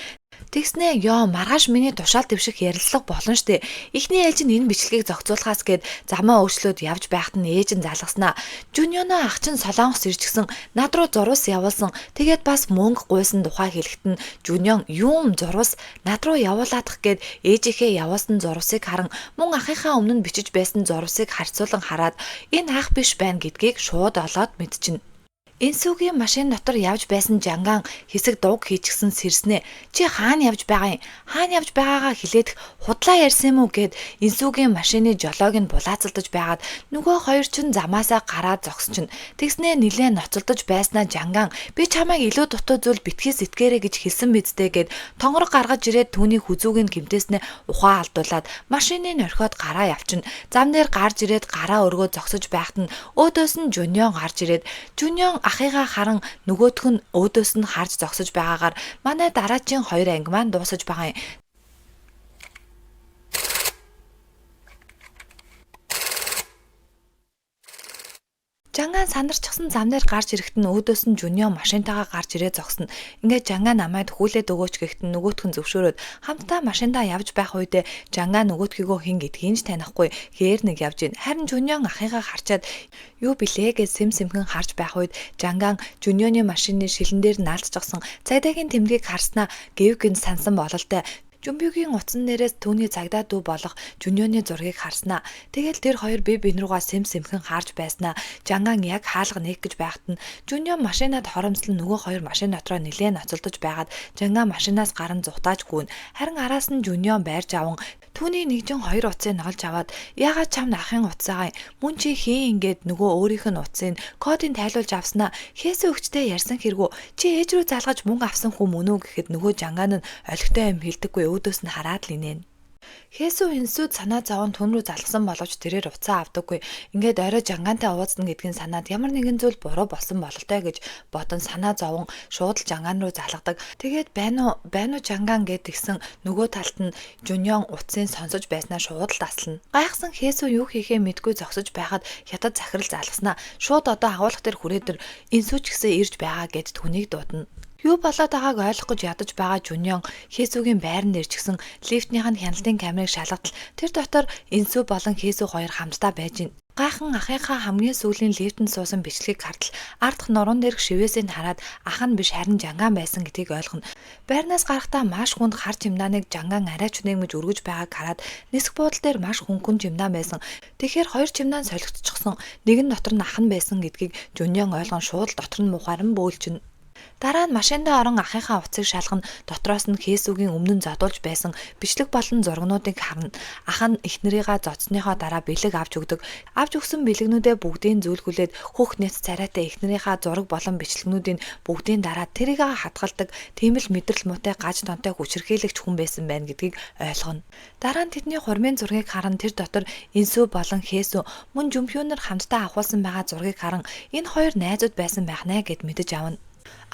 Тэгснэ ёо маргааш миний тушаал дэвших ярилцлага болно штэ. Эхний ээлж нь энэ бичлэгийг зохицуулахаас гээд замаа өөрчлөөд явж байхад нь ээж нь залгаснаа. Жүнёно ах чинь Солонгос ирчихсэн. Над руу зурвас явуулсан. Тэгээд бас мөнгө гуйсан тухай хэлэхэд нь Жүнён юм зурвас над руу явуулаадах гээд ээжийнхээ явуулсан зурвасыг харан мөн ахынхаа өмнө нь бичиж байсан зурвасыг харьцуулан хараад энэ ах биш байна гэдгийг шууд олоод мэдчихнэ. Энсүгийн машин дотор явж байсан Жанган хэсэг дуг хийчихсэн сэрснэ. Чи хаана явж байгаа юм? Хаана явж байгаагаа хэлээд худлаа ярьсан юм уу гэд Энсүгийн машины жолоог нь булаацалдаж байгаад нөгөө хоёр ч замаасаа гараад зогсчихно. Тэгснэ нилээн ноцолдож байснаа Жанган би чамайг илүү дутуу зүйл битгий сэтгээрэй гэж хэлсэн мэдтэй гэд тонгор гаргаж ирээд түүний хүзүүг нь гимтээснэ ухаан алдуулаад машиныг орхиод гараа явчихна. Зам дээр гарч ирээд гараа өргөө зогсож байхад нь өөдөөс нь Жүнён гарч ирээд Жүнён ахыгаа харан нөгөөх нь өөдөөс нь харж зогсож байгаагаар манай дараачийн хоёр анги маань дуусаж байгаа юм. Жанган сандарчихсан зам дээр гарч ирэхэд нь өөдөөс нь Жүнён машинтайгаа гарч ирээ зогсно. Ингээд Жанган намайг хүлээд өгөөч гэхэд нь нөгөөх нь зөвшөөрөөд хамтдаа машиндаа явж байх үедээ Жанган нөгөөдгийгөө хин гэдгийг ч танихгүй хээр нэг явж ийн. Харин Жүнён ахыгаа харчаад юу билээ гэж сэмхэн харж байх үед Жанган Жүнёны машины шилэн дээр наалдчихсан цагдаагийн тэмдгийг харснаа гэвгэн сансан бололтой. Жүмбюгийн утсан дээрээс түүний цагдаа дүү болох Жүнёны зургийг харснаа. Тэгэл тэр хоёр бие бин руугаа сэмхэн харж байснаа. Жанган яг хаалга нээх гэж байхад нь Жүнён машинад хоромслон нөгөө хоёр машин дотроо нилээн ноцолдож байгаад Жанган машинаас гарan зугатааж гүйн. Харин араас нь Жүнён байрж аван түүний нэгжин хоёр утсыг олж аваад яагаад чамд ахын утсаагаа мөн чи хийн ингээд нөгөө өөрийнх нь утсыг кодыг тайлуулж авснаа. Хээсээ өгчтэй ярьсан хэрэгүү чи ээж рүү залгаж мөнгө авсан хүн мөн үү гэхэд нөгөө Жанган нь олигтой юм хэлдэггүй өөдөөс нь хараад л инээн. Хесүү энсүүд санаа зовон түн рүү залгасан боловч тэрээр уцаа авдаггүй. Ингээд орой жангаантай уулзна гэдгийг санаад ямар нэгэн зүйл буруу болсон бололтой гэж бодон санаа зовон шууд л жангаан руу залгадаг. Тэгээд байна уу жангаан гэдгсэн нөгөө талд нь Жунён утсыг сонсож байснаа шууд л таслана. Гайхсан Хесүү юу хийхээ мэдгүй зогсож байхад хятад захирал залгаснаа шууд одоо агуулга дээр хүрээдэр энсүү ч гэсэн ирж байгаа гэд түүнийг дуудана. Юу болоод байгааг ойлгох гэж ядаж байгаа Жунён Хесүүгийн байранд ирчихсэн лифтнийх нь хяналтын камерыг шалгатал тэр дотор энсүү болон Хесүү хоёр хамтдаа байж байна. Гайхан ахыхаа хамгийн сүүлийн лифтэнд суусан бичлэгийг хартал ардх нуруунд дээрх шивээсийг хараад ах нь биш харин жангаан байсан гэдгийг ойлгоно. Байрнаас гарахдаа маш хүнд хар чимдааныг жангаан арайч нэмж өргөж байгааг хараад нисэх буудлын дээр маш хөнгөн чимдаан байсан. Тэгэхээр хоёр чимдаан солигдчихсон. Нэг нь дотор нь ах нь байсан гэдгийг Жунён ойлгон шууд дотор нь мухааран бөөлжинэ. Дараа нь машиндаа орон ахыхаа утсыг шалган дотроос нь Хесүүгийн өмнө нь задуулж байсан бичлэг болон зургнуудыг харна. Ах нь эхнэрийгээ зодсныхоо дараа бэлэг авч өгдөг. Авч өгсөн бэлэгнүүдээ бүгдийг зөвлгүүлээд хөх нэц царайтай эхнэрийнхээ зураг болон бичлэгнүүдийн бүгдийн дараа тэрийгээ хадгалдаг. Тийм л мэдрэл муутай гаж тонтой хүчирхийлэгч хүн байсан байна гэдгийг ойлгоно. Дараа нь тэдний хурмын зургийг харан тэр дотор энсүү болон Хесүү мөн Жумхүүнээр хамтдаа авахулсан байгаа зургийг харан энэ хоёр найзууд байсан байх нэ гэд мэдэж авна.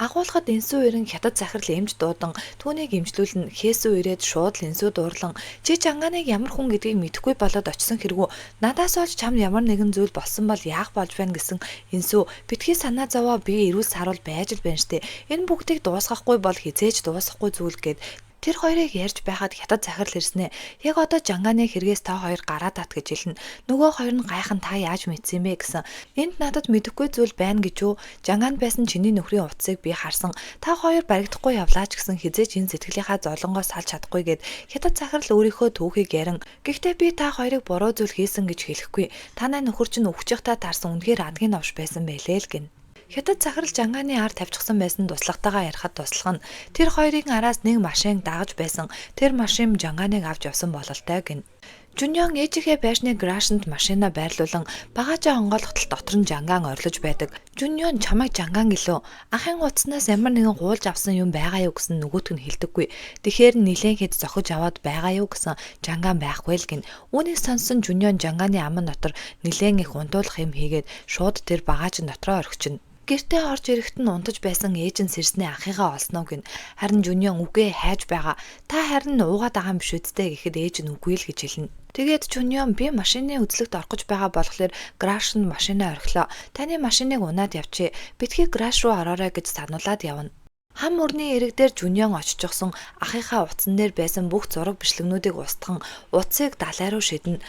Агуулгад энсүү ирэн хятад захирал эмч дуудан түүнийг эмчлүүлэн Хесүү ирээд шууд л энсүү дуурлан чи жангааныг ямар хүн гэдгийг мэдэхгүй болоод очисон хэргүй надаас олж чамд ямар нэгэн зүйл болсон бол яах болж байна гэсэн энсүү битгий санаа зовоо би эрүүл саруул байж л байна штэ энэ бүгдийг дуусгахгүй бол хизээж дуусахгүй зүйл гэд тэр хоёрыг ярьж байхад хятад захирал ирснэ. Яг одоо жангааны хэрэгээс та хоёр гараа тат гэж хэлнэ. Нөгөө хоёр нь гайхан та яаж мэдсэн юм бэ гэсэн. Энд надад мэдэхгүй зүйл байна гэж юу? Жангаанд байсан чиний нөхрийн утсыг би харсан. Та хоёр баригдахгүй явлаа ч гэсэн хизээч энэ сэтгэлийнхаа золонгоос салж чадахгүй гэд хятад захирал өөрийнхөө түүхийг ярин. Гэхдээ би та хоёрыг буруу зүйл хийсэн гэж хэлэхгүй. Танай нөхөр чинь өвчөөхтэй таарсан үнэхээр адгийн новш байсан байлээ л гин. Хятад захирал жангааны ар тавьчихсан байсан туслагтайгаа ярихад туслах нь тэр хоёрын араас нэг машин дагаж байсан. Тэр машин жангааныг авч явсан бололтой гин. Жунён ээжийнхээ байшны гаражинд машинаа байрлуулан багаажаа онгойлготол дотор нь жангаан орилж байдаг. Жунён чамайг жангаан гэлөө ахын утаснаас ямар нэгэн гуулж авсан юм байгаа юу гэсэн нөгөөтг нь хэлдэггүй. Тэгэхээр нилээн хэд зохиж аваад байгаа юу гэсэн жангаан байхгүй л гин. Үүнийг сонссон Жунён жангааны аман дотор нилээн их унтуулах юм хийгээд шууд тэр багаажин дотроо орхичихно. Гэртээ орж ирэхэд нь унтаж байсан ээж нь сэрснээ ахыгаа олсноо гин. Харин Жунён үгээ хайж байгаа. Та харин уугаад байгаа юм биш үсттэй гэхэд ээж нь үгүй л гэж хэлнэ. Тэгээд Жунён би машины үзлэгт орох гэж байгаа болохоор гараж нь машинаа орхилоо. Таны машиныг унаад явчээ. Битгий гараж руу ороорой гэж сануулад явна. Хам өрний эрэг дээр Жунён очижсэн ахыхаа утсан дээр байсан бүх зураг бичлэгнүүдийг устган утсыг далай руу шиднэ.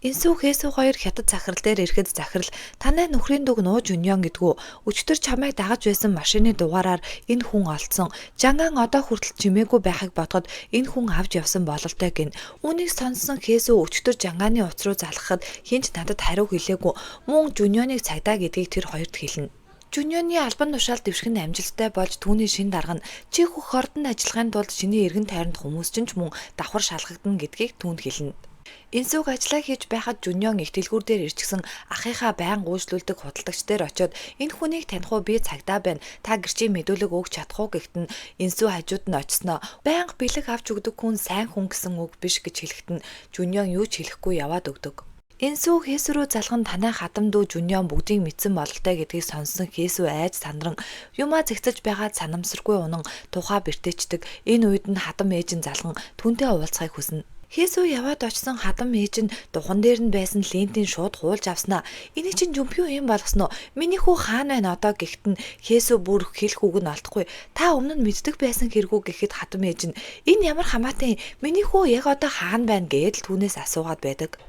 Энсүү Хесүү хоёр хятад захирал дээр ирэхэд захирал танай нөхрийн дүг нуу Жунён гэдгүү өчтөр чамайг дагаж байсан машины дугаараар энэ хүн олдсон. Жангаан одоо хүртэл чимээгүй байхыг бодоход энэ хүн авч явсан бололтой гин. Үүнийг сонссон Хесүү өчтөр жангааны утас руу залгахад хинч надад хариу хэлээгүй. Мөн Жунёныг цагдаа гэдгийг тэр хоёрт хэлнэ. Жунёны албан тушаал дэвшгэн амжилттай болж түүний шин дарга нь чи хөх ордон ажиллахын тулд чиний эргэн тойронд хүмүүс ч мөн давхар шалгагдана гэдгийг түүнд хэлнэ. Энсүүг ажиллаа хийж байхад Жунён их дэлгүүр дээр ирчихсэн ахыхаа байн гүйцлүүлдэг худалдагч дээр очиод энэ хүнийг таних уу би цагдаа байна. Та гэрчийн мэдүүлэг өгч чадах уу гэхэд нь Энсүү хажууд нь очсноо. Байнга бэлэг авч өгдөг хүн сайн хүн гэсэн үг биш гэж хэлэхэд нь Жунён юу ч хэлэхгүй яваад өгдөг. Энсүү Хесүү рүү залхан танай хатам дүү Жунён бүгдийг мэдсэн бололтой гэдгийг сонссон Хесүү айж сандран юмаа зэгцэж байгаад санамсаргүй унан тухай бэртээчдэг. Энэ үед нь хатам ээж нь залхан түүнтэй уулзахыг хүснэ. Хесүү яваад очсон хатам ээж нь духан дээр нь байсан лентийн шууд хуулж авснаа. Энийг чинь Жумпиу юм болгосноо. Миний хүү хаана байна одоо гэхэд нь Хесүү бүр хэлэх үг нь олдохгүй. Та өмнө нь мэддэг байсан хэрэггүй гэхэд хатам ээж нь энэ ямар хамаатай миний хүү яг одоо хаана байна гэдэл түүнээс асуугаад байдаг.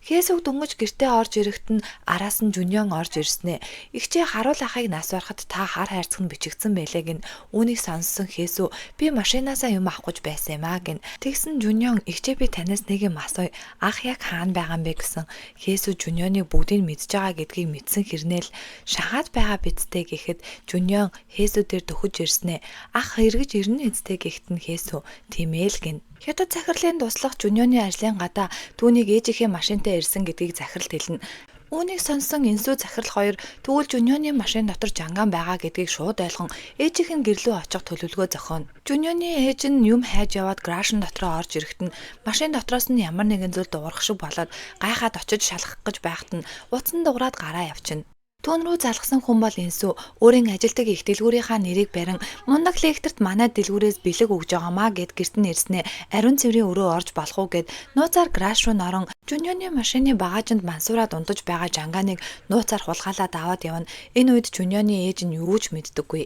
Хесүү дөнгөж гэртээ орж ирэхэд нь араас нь Жунён орж ирснэ. Игчээ харуул ахыг нас барахад та хар хайрцаг нь бичигдсэн байлээ гин. Үүнийг сонссон Хесүү би машинаасаа юм авах гэж байсан юм аа гин. Тэгсэн Жунён игчээ би танаас нэг юм асууя. Ах яг хаана байгаа юм бэ гэсэн. Хесүү Жунёныг бүгдийг мэдж байгаа гэдгийг мэдсэн хэрнээл шахаад байгаа бидтэй гэхэд Жунён Хесүү дээр дөхөж ирснэ. Ах эргэж ирнэ эцтэй гэхэд нь Хесүү тиймээ л гин. Хятад захирлын туслах Жунёны ажлын гадаа түүнийг ээжийнхээ машинтай ирсэн гэдгийг захиралд хэлнэ. Үүнийг сонссон Инсүү захирал хоёр тэгвэл Жуньоны машин дотор Жанган байгаа гэдгийг шууд ойлгон ээжийнх нь гэрлөө очих төлөвлөгөө зохионо. Жуньоны ээж нь юм хайж яваад гаражн дотроо орж ирэхэд нь машин дотроос нь ямар нэгэн зүйл дуурах шиг болоод гайхаад очиж шалгах гэж байхад нь утсан дуурайд гараа явчихна. Түүн рүү залгсан хүн бол Инсүү өөрийн ажилдаг их дэлгүүрийнхаа нэрийг барин мундаг лекторт манай дэлгүүрээс бэлэг өгж байгаамаа гэд гэрт нь ирснээр ариун цэврийн өрөө орж болох уу гэд нууцаар гараж руу норон Жуньоны машины багажинд мансуураад унтаж байгаа Жанганыг нууцаар хулгайлаад аваад явна. Энэ үед Жуньоны ээж нь юу ч мэддэггүй.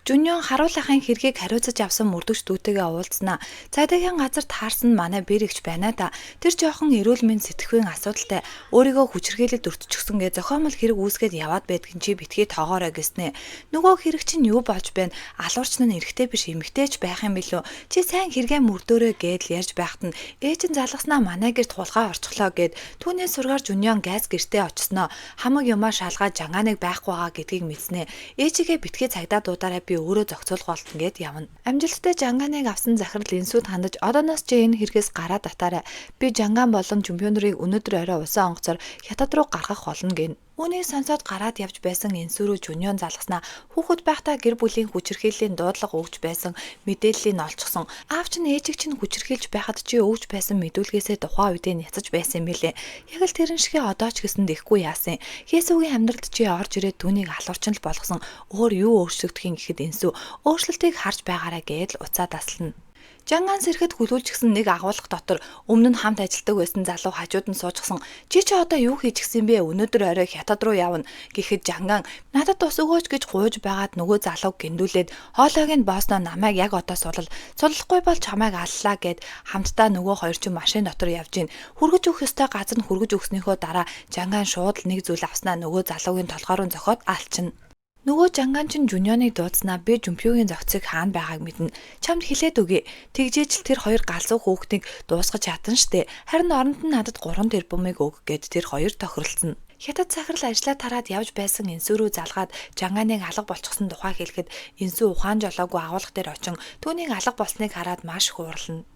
Жуньон харуулахын хэргийг хариуцаж авсан мөрдөгч дүүтэйгээ уулзнаа. Цайдагийн газар таарсан манай бэрэгч байна да. Тэр жоохон эрүүл мэнд сэтгэхүйн асуудалтай. Өөрийгөө хүчрхийлэлд өртчихсөнгээ зохиомл хэрэг үүсгээд яваад байдгийн чи битгий тоогоорой гэснэ. Нөгөө хэрэг чинь юу болж байна? Алуурч нь эрэгтэй биш эмэгтэйч байх юм билүү? Чи сайн хэрэгээ мөрдөөрөө гэдэл ярьж байхад нь ээж нь залгаснаа манай гэрт хулгай орчихлоо гэд түүнээс сургаар Жуньон гайз гэртээ очсноо. Хамаг юмаа шалгаад Жанганыг байхгүй байгаа гэдгийг мэдснэ. Ээжигээ битгий цагдаа дуудаараа би өөрөө зохицуулах болтон гэд явна. Амжилттай Жанганыг авсан захирал Инсүүд хандаж одооноос чи энэ хэрэгээс гараа татаарай. Би Жанган болон чемпионерыг өнөөдөр орой усан онгоцоор хятад руу гаргах болно гин. Үүнийг сонсоод гараад явж байсан Инсүү рүү Жуньон залгаснаа хүүхэд байхдаа гэр бүлийн хүчирхийллийн дуудлага өгж байсан мэдээллийг олчихсон. Аавч нь ээжийг чинь хүчирхийлж байхад чи өгж байсан мэдүүлгээсээ тухайн үедээ няцаж байсан юм билээ. Яг л тэрэн шигээ одоо ч гэсэнд ихгүй яасан. Хээсүүгийн амьдралд чи орж ирээд түүнийг алуурчин л болгосон. Өөр юу өөрчлөгдөх юм гэхэд Инсүү өөрчлөлтийг харж байгаарай гэж уцаа таслана. Жанган сэрэхэд хүлүүлчихсэн нэг агуулга дотор өмнө нь хамт ажилдаг байсан залуу хажууд нь суужсан. Чи одоо юу хийж гисэн бэ? Өнөөдөр орой хятад руу явна гэхэд Жанган надад ус өгөөч гэж гуйж байгаад нөгөө залууг гиндүүлээд хоолойг нь боосноо намайг яг одоо суллахгүй бол чамайг аллаа гэд хамтдаа нөгөө хоёр чинь машин дотор явж гин. Хүргэж өгөх ёстой газар нь хүргэж өгснөөхөө дараа Жанган шууд л нэг зүйл авснаа нөгөө залуугийн толгоор нь зохиод алчна. Нөгөө Жанган чинь Жуньоныг дуудснаа би Жумпиогийн зохицыг хаана байгааг мэднэ. Чамд хэлээд өгье. Тэгжээж л тэр хоёр галзуу хүүхдийг дуусгаж чадсан штэ. Харин оронд нь надад 3 тэрбумыг өг гэд тэр хоёр тохиролцсон. Хятад захирал ажлаа тараад явж байсан Инсүү рүү залгаад Жанганыг алга болчихсон тухай хэлэхэд Инсүү ухаан жолоогүй агуулга дээр очин түүнийг алга болсныг хараад маш их уурлана.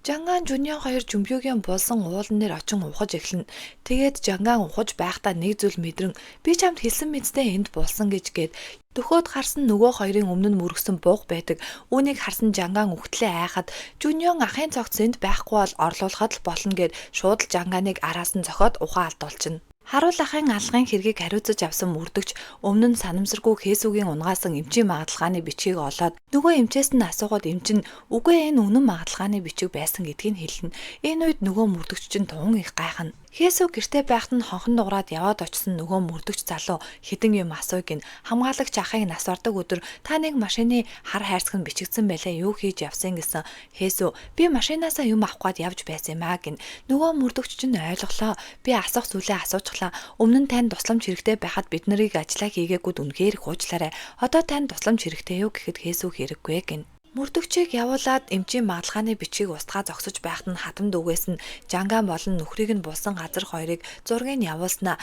Жанган Жуньон хоёр Жумпиогийн булсан уулан дээр очин ухаж эхэлнэ. Тэгээд Жанган ухаж байхдаа нэг зүйл мэдрэн би чамд хэлсэн мэдтэй энд булсан гэд дөхөөд харсан нөгөө хоёрын өмнө нь мөргсөн буух байдаг. Үүнийг харсан Жанган үхтлээ айхад Жуньон ахын цогц энд байхгүй бол орлуулахад л болно гэд шууд л Жанганыг араас нь зохиод ухаан алдуулчихна. Харуулахын алгын хэргийг хариуцаж авсан мөрдөгч өмнө нь санамсаргүй Хээсүүгийн унгаасан эмчийн магадлалгааны бичгийг олоод нөгөө эмчээс нь асуугаад эмч нь үгүй энэ үнэн магадлалгааны бичиг байсан гэдгийг хэлнэ. Энэ үед нөгөө мөрдөгч чинь тун их гайхна. Хээсүү гэртээ байхад нь хонхон дуурайд яваад очсон нөгөө мөрдөгч залуу хэдэн юм асууг ин хамгаалагч ахыг нас ордог өдөр та нэг машины хар хайрцаг нь бичигдсэн байлаа юу хийж явсан гэсэн Хээсүү би машинаасаа юм авах гээд явж байсан юм аа гин нөгөө мөрдөгч чинь ойлголоо би асуух зүйлээ асуучихлаа өмнө нь танд тусламж хэрэгтэй байхад бид нарыг ажиллаа хийгээгүүд үнэхээр их уучлаарай одоо танд тусламж хэрэгтэй юу гэхэд Хээсүү хэрэггүй гин мөрдөгчийг явуулаад эмчийн магадлалгааны бичгийг устгаа зогсож байхад нь хатамд үгээс нь Жанган болон нөхрийг нь булсан газар хоёрыг зургийг явуулснаа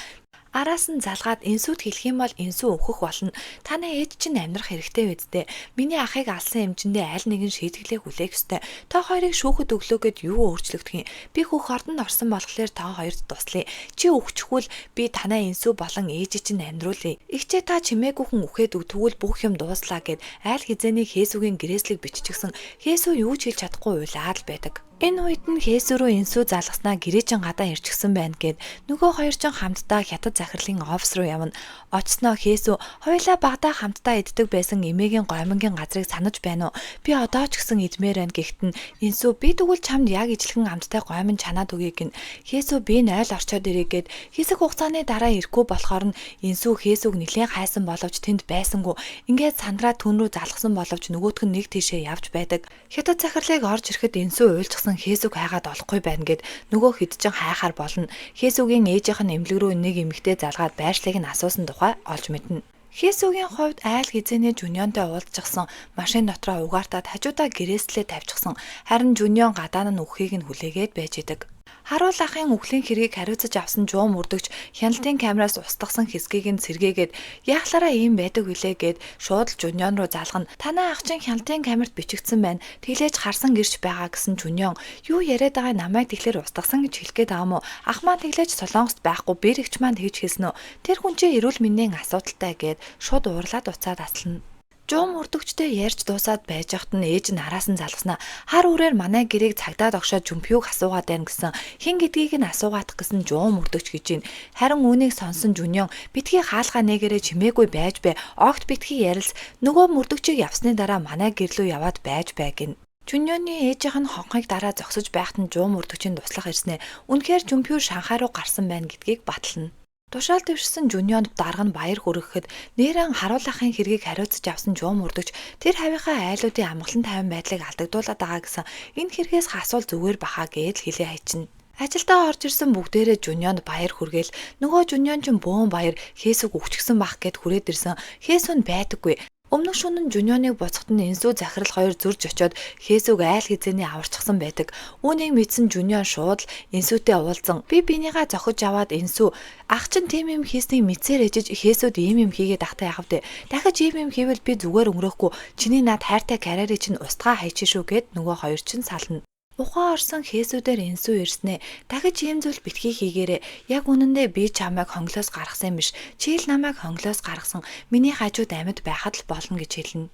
араас нь залгаад Инсүүд хэлэх юм бол Инсүү өөхөх болно. Танай ээж чинь амьдрах хэрэгтэй үсттэй. Миний ахыг алсан эмчэндээ аль нэгэн шийтгэлээ хүлээх ёстой. Та хоёрыг шүүхэд өглөө гэд юу өөрчлөгдөх юм? Би хөх ордонд орсон болохоор та хоёрт туслая. Чи өгчихвэл би танай Инсүү болон ээж чинь амьдруулъя. Игчээ та чимээгүй хүн үхээд тэгвэл бүх юм дууслаа гэд аль хизээний Хээсүүгийн гэрээслийг биччихсэн. Хээсүү юу ч хэлж чадахгүй уйлаад л байдаг. Энэ үед нь Хээсүү рүү Инсүү залгаснаа гэрээчин гадаа ирчихсэн байна гэд нөгөө хоёр ч хамтдаа хятад захирлын офис руу явна. Очсноо Хээсүү хоёулаа багадаа хамтдаа иддэг байсан эмээгийн гомонгийн газрыг санаж байна уу? Би одоо ч гэсэн идмээр байна гэхэд нь Инсүү би тэгвэл чамд яг ижлэгэн амттай гомон чанаад өгье гин. Хээсүү би 0 орчоод ирээ гэд хэсэг хугацааны дараа ирэхгүй болохоор нь Инсүү Хээсүүг нэлээд хайсан боловч тэнд байсангүй. Ингээд сандраа түн рүү залгсан боловч нөгөөх нь нэг тийшээ явж байдаг. Хятад захирлыг орж ирэхэд Инсүү уйлчихсан Хээсүүг хайгаад олохгүй байна гэд нөгөө хэд чин хайхаар болно. Хээсүүгийн ээжийнх нь эмнэлэг рүү нэг эмэгтэй залгаад байршлыг нь асуусан тухай олж мэднэ. Хээсүүгийн хувьд айл хизээний Жуньонтой уулзчихсан машин дотроо угаартаад хажуудаа гэрээслээ тавьчихсан. Харин Жуньон гадаа нь үххийг нь хүлээгээд байж идэг. Харуул ахын үхлийн хэргийг хариуцаж авсан жуум мөрдөгч хяналтын камераас устгасан хэсгийг нь сэргээгээд яахлаараа ийм байдаг вүлээ гэд шууд л Жуньон руу залгана. Танаа ах чинь хяналтын камерт бичигдсэн байна. Тэглээж харсан гэрч байгаа гэсэн Жуньон юу яриад байгаа намайг тэгэхээр устгасан гэж хэлэх гээд байгаа мó. Ах маань тэглээж Солонгост байхгүй бэрэгч маань тэгж хэлсэн үү. Тэр хүн чинь эрүүл мэндийн асуудалтай гэд шууд уурлаад уцаад аслана. Жуум мөрдөгчтэй ярьж дуусаад байж хат нь ээж нь араас нь залгаснаа хар үрээр манай гэрээг цагдаад огшоод Жүмпюг асуугаад байна гэсэн хин гэдгийг нь асуугаадах гэсэн жуум мөрдөгч гэж байна. Харин үүнийг сонсон Жуньон битгий хаалгаа нэгээрээ чимээгүй байж бай. Огт битгий ярилс нөгөө мөрдөгчийг явсны дараа манай гэрлүү яваад байж бай гин. Жуньоны ээжийнх нь хонхыг дараа зогсож байхад нь жуум мөрдөгчийн туслах ирснэ. Үнэхээр Жүмпюг Шанхай руу гарсан байна гэдгийг батлана. Тушаал дэвшсэн Жуньонд дарга нь баяр хүргэхэд нэрэн харуул ахын хэргийг хариуцаж авсан жуум мөрдөгч тэр хавийнхаа айлуудын амгалан тайван байдлыг алдагдуулаад байгаа гэсэн энэ хэрэгээс хасвал зүгээр бахаа гэж хэлээ хайчна. Ажилдаа орж ирсэн бүгдээрээ Жуньонд баяр хүргээл нөгөө Жуньон ч бөөн баяр Хээсүг өгчихсэн бах гэд хүрээд ирсэн. Хээсүн байдаггүй. Өмнөх шөнө нь Жуньоныг буцахад нь Инсүү захирал хоёр зурж очиод Хээсүг айл хизээний аварчихсан байдаг. Үүнийг мэдсэн Жуньон шууд л Инсүүтэй уулзсан. Би бинийгаа зохиж аваад Инсүү ах чинь тийм юм хийснийг мэдсээр ээжиж Хээсүд ийм юм хийгээд ахтай яхав дээ. Дахиж ийм юм хийвэл би зүгээр өнгөрөхгүй. Чиний над хайртай карьерийг чинь устгаа хайчих шүү гэд нөгөө хоёр чинь сална. Ухаан орсон Хээсүүдээр Инсүү ирснэ. Дахиж ийм зүйл битгий хийгээрээ. Яг үнэндээ би чамайг хонглоос гаргасан юм биш. Чи л намайг хонглоос гаргасан. Миний хажууд амьд байхад л болно гэж хэлнэ.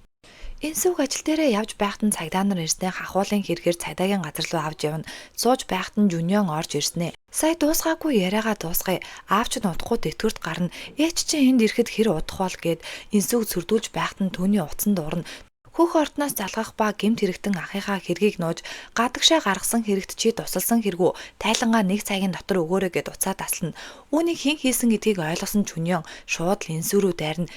Инсүүг ажил дээрээ явж байхад нь цагдаа нар ирснээр хахуулын хэрэгээр цагдаагийн газар руу авч явна. Сууж байхад нь Жуньон орж ирснэ. Сая дуусгаагүй яриагаа дуусгая. Аавч нь удахгүй тэтгэврт гарна. Ээч чинь энд ирэхэд хэр удах бол гэд Инсүүг сүрдүүлж байхад нь түүний утсанд урна. Хөх ордноос залгах ба гэмт хэрэгтэн ахыхаа хэргийг нууж гадагшаа гаргасан хэрэгт чи тусалсан хэрэгүү тайлангаа нэг цагийн дотор өгөөрэй гэд уцаад таслана. Үүнийг хэн хийсэн гэдгийг ойлгосон Жуньон шууд л Инсүү рүү дайрна.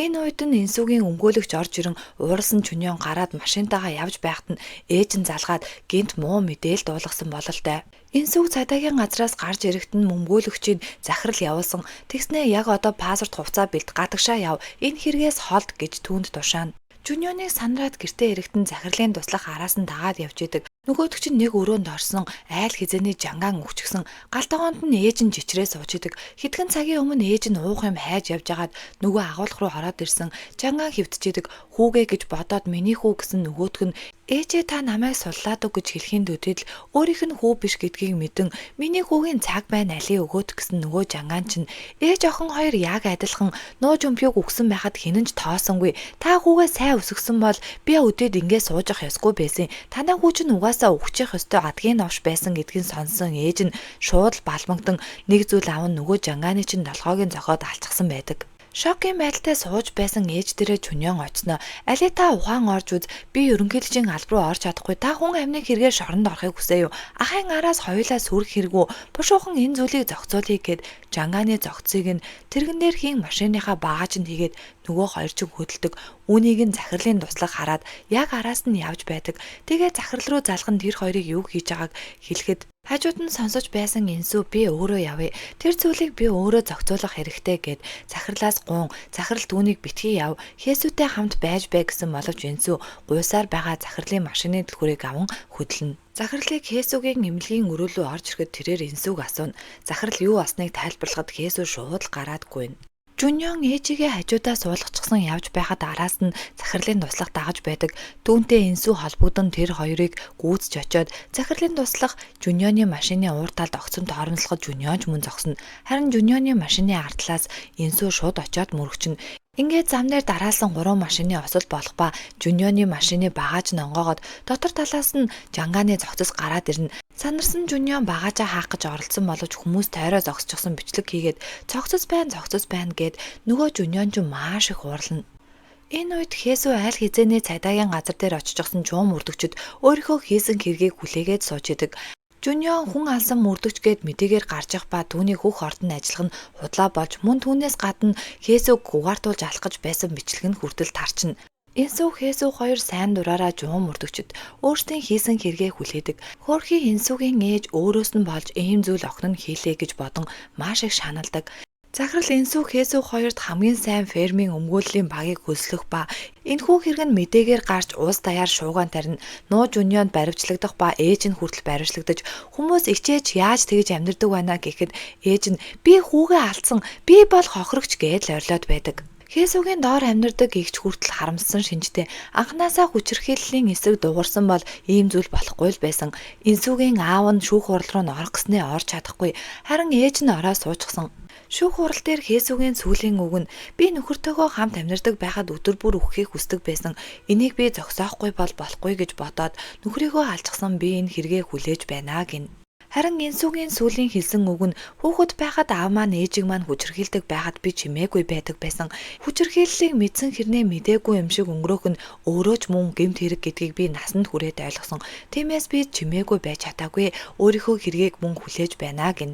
Энэ үед нь Инсүүгийн өмгөөлөгч орж ирэн ууралсан Жуньон гараад машинтаагаа явж байхад нь ээж нь залгаад гэмт муу мэдээл дуулгасан бололтой. Инсүүг цагдаагийн газраас гарч ирэхэд нь өмгөөлөгчийн захирал явуулсан. Тэгснээ яг одоо паспорт хувцас бэлт гадагшаа яв. Энэ хэрэгээс холд гэж түүнд тушаана. Жуньоныг сандраад гэртээ ирэхтэн захирлын туслах араас нь дагаад явж идэг. Нөгөөдөг чинь нэг өрөөнд орсон айл хизээний жангаан өгчгсөн галтгоонд нь ээж нь жичрээ сууж идэг. Хэдхэн цагийн өмнө ээж нь уух юм хайж явж агаад нөгөө агуулх руу ороод ирсэн. Жангаан хөвдөж идэг. Хүүгээ гэж бодоод миний хүү гэсэн нөгөөдөг нь ээжээ та намайг суллаад үг гэж хэлхийн дөдөл өөрийнх нь хүү биш гэдгийг мэдэн миний хүүгийн цаг байна али өгөөд гэсэн нөгөө жангаан чинь ээж охин хоёр яг адилхан нуу Жүмпюг өгсөн байхад хинэнч тоосонгүй та хүүгээ сайн өсгсөн бол би өдөөд ингэ сууж ах ёсгүй байсан танаа хүү чинь угаасаа өгчих ёстой адгийн новш байсан гэдгийг сонсон ээж нь шууд балмагдан нэг зүйл аван нөгөө жангааны чинь долгоогийн зохиод алцсан байдаг. Шокийн байдалтай сууж байсан ээж дээрээ Жуньон очсноо. Али та ухаан орж үз. Би ерөнхийлөгчийн алба руу орж чадахгүй. Та хүн амны хэрэгээр шоронд орохыг хүсэе юу? Ахын араас хоёулаа сүрэх хэрэггүй. Бушуухан энэ зүйлийг зохицуулъя гэд жангааны зогцыг нь тэрэгэн дээр хийн машиныхаа багаж нь хийгээд нөгөө хоёр ч хөдөлдөг. Үүнийг нь захирлын туслах хараад яг араас нь явж байдаг. Тэгээ захирал руу залган тэр хоёрыг юу хийж байгааг хэлэхэд хажууд нь сонсож байсан Инсүү би өөрөө явъя. Тэр зүйлийг би өөрөө зохицуулах хэрэгтэй гэд захирлаас гуун захирал түүнийг битгий яв. Хээсүүтэй хамт байж бай гэсэн боловч Инсүү гуйсаар байгаа захирлын машины дэлгүүрийг аван хөдлөнө. Захирлыг Хээсүүгийн эмнэлгийн өрөөлөө орж ирэхэд тэрээр Инсүүг асууна. Захирал юу асныг тайлбарлахад Хээсүү шууд л гараад гуйна. Жуньон ээжигээ хажуудаа суулгачихсан явж байхад араас нь захирлын туслах дагаж байдаг. Түүнтэй Инсүү холбогдсон тэр хоёрыг гүйцэж очиод захирлын туслах Жуньоны машины уур талд огцом тоормослоход Жуньон ч мөн зогсно. Харин Жуньоны машины ард талаас Инсүү шууд очиод мөрөгчнө. Ингээд зам дээр дараалсан 3 машины осол болох ба Жуньоны машины багаж нь онгоогод дотор талаас нь жангааны зогцос гараад ирнэ. Санарсан Жуньон багаажаа хаах гэж оролцсон боловч хүмүүс тойроо зогсчихсон бичлэг хийгээд цогцос байна гэд нөгөө Жуньон ч маш их уурлана. Энэ үед Хээсүү айл хизээний цагдаагийн газар дээр очижсэн жуум мөрдөгчд өөрийнхөө хийсэн хэргийг хүлээгээд сууж идэг. Жуньон хүн алсан мөрдөгч гээд мэдээгээр гарч явах ба түүний хөх ордон ажиллах нь худлаа болж мөн түүнээс гадна Хээсүүг угаартуулж алах гэж байсан бичлэг нь хүртэл тарчна. Инсүү Хээсүү хоёр сайн дураараа жуум мөрдөгчд өөрсдийн хийсэн хэрэгээ хүлээдэг. Хөөрхий Инсүүгийн ээж өөрөөс нь болж ийм зүйл охин нь хийлээ гэж бодон маш их шаналдаг. Захирал Энсүү Хээсүү хоёрт хамгийн сайн фермийн өмгөөллийн багийг хөслөх ба энэхүү хэрэг нь мэдээгээр гарч улс даяар шууган тарина. Нууж өнөөнд баривчлагдах ба ээж нь хүртэл баривчлагдаж хүмүүс ичээж яаж тэгж амьдардаг байна гэхэд ээж нь би хүүгээ алдсан, би бол хохирогч гэж орилоод байдаг. Хээсүүгийн доор амьдардаг эгч хүртэл харамссан шинжтэй анханасаа хүчирхийллийн эсрэг дуурсан бол ийм зүйл болохгүй л байсан. Энсүүгийн аав нь шүүх хурал руу орох гэснээ орж чадахгүй. Харин ээж нь ороо суучихсан. Шүүх хурал дээр Хээсүүгийн сүүлийн үг нь би нөхөртөөгөө хамт амьдардаг байхад өдөр бүр үхэхийг хүсдэг байсан. Энийг би зогсоохгүй бол болохгүй гэж бодоод нөхрийгөө алчсан би энэ хэрэгээ хүлээж байна гин. Харин Энсүүгийн сүүлийн хэлсэн үг нь хүүхэд байхад аав маань ээжийг маань хүчирхийлдэг байхад би чимээгүй байдаг байсан. Хүчирхийллийг мэдсэн хэрнээ мдээгүй юм шиг өнгөрөөх нь өөрөө ч мөн гэмт хэрэг гэдгийг би насанд хүрээд ойлгосон. Тиймээс би чимээгүй байж чадаагүй. Өөрийнхөө хэргийг мөн хүлээж байна гин.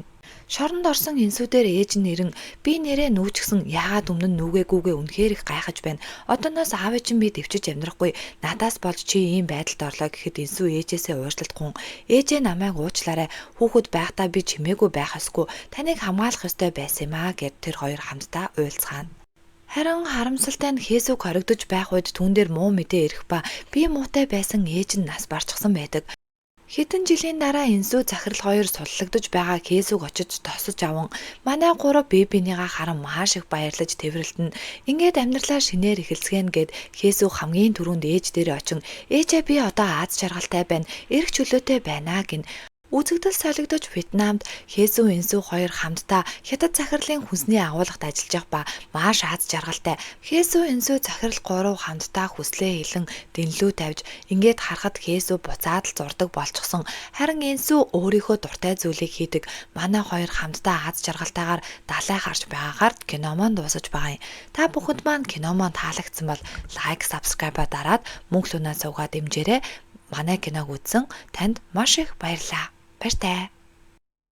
Шоронд орсон Энсүүдээр ээж нь нэрэн би нэрээ нүүчгсэн яагаад өмнө нь нүгээгүйгээ үнэхээр их гайхаж байна. Одооноос аав чинь би дэвчиж амьдрахгүй надаас болж чи ийм байдалд орлоо гэхэд Энсүү ээжээсээ уушлалтгүй ээжээ намайг уучлаарай хүүхэд байхдаа би чимээгүй байх ёсгүй таныг хамгаалах ёстой байсан юм аа гэд тэр хоёр хамтдаа уйлцгаана. Харин харамсалтай нь Хээсүү хоригдож байх үед түн дээр муу мэдээ ирэх ба би муутай байсан ээж нь нас барчихсан байдаг. Хэдэн жилийн дараа Энсүү захирал хоёр суллагдж байгаа Хээсүүг очиж тосож аван манай гурав бие бинийгаа харан маш их баярлаж тэврэлтэн ингээд амьдралаа шинээр эхэлцгээн гэд Хээсүү хамгийн түрүүнд ээж дээрээ очин ээжээ би одоо аз жаргалтай байна эрх чөлөөтэй байна гин. Үзэгдэл солигдож Вьетнамд Хээсүү Энсүү хоёр хамтдаа хятад захирлын хүнсний агуулгад ажиллаж ба маш аз жаргалтай. Хээсүү Энсүү захирал гурав хамтдаа хүслээ хэлэн дэнлүү тавьж ингээд харахад Хээсүү буцаад л зурдаг болчихсон. Харин Энсүү өөрийнхөө дуртай зүйлийг хийдэг. Манай хоёр хамтдаа аз жаргалтайгаар далай харж байгаагаар кино маань дуусаж байгаа юм. Та бүхэнд маань кино маань таалагдсан бол лайк, subscribe дараад мөнгө лунаа суугаад дэмжээрэй. Манай киног үзсэн танд маш их баярлалаа. Баяртай.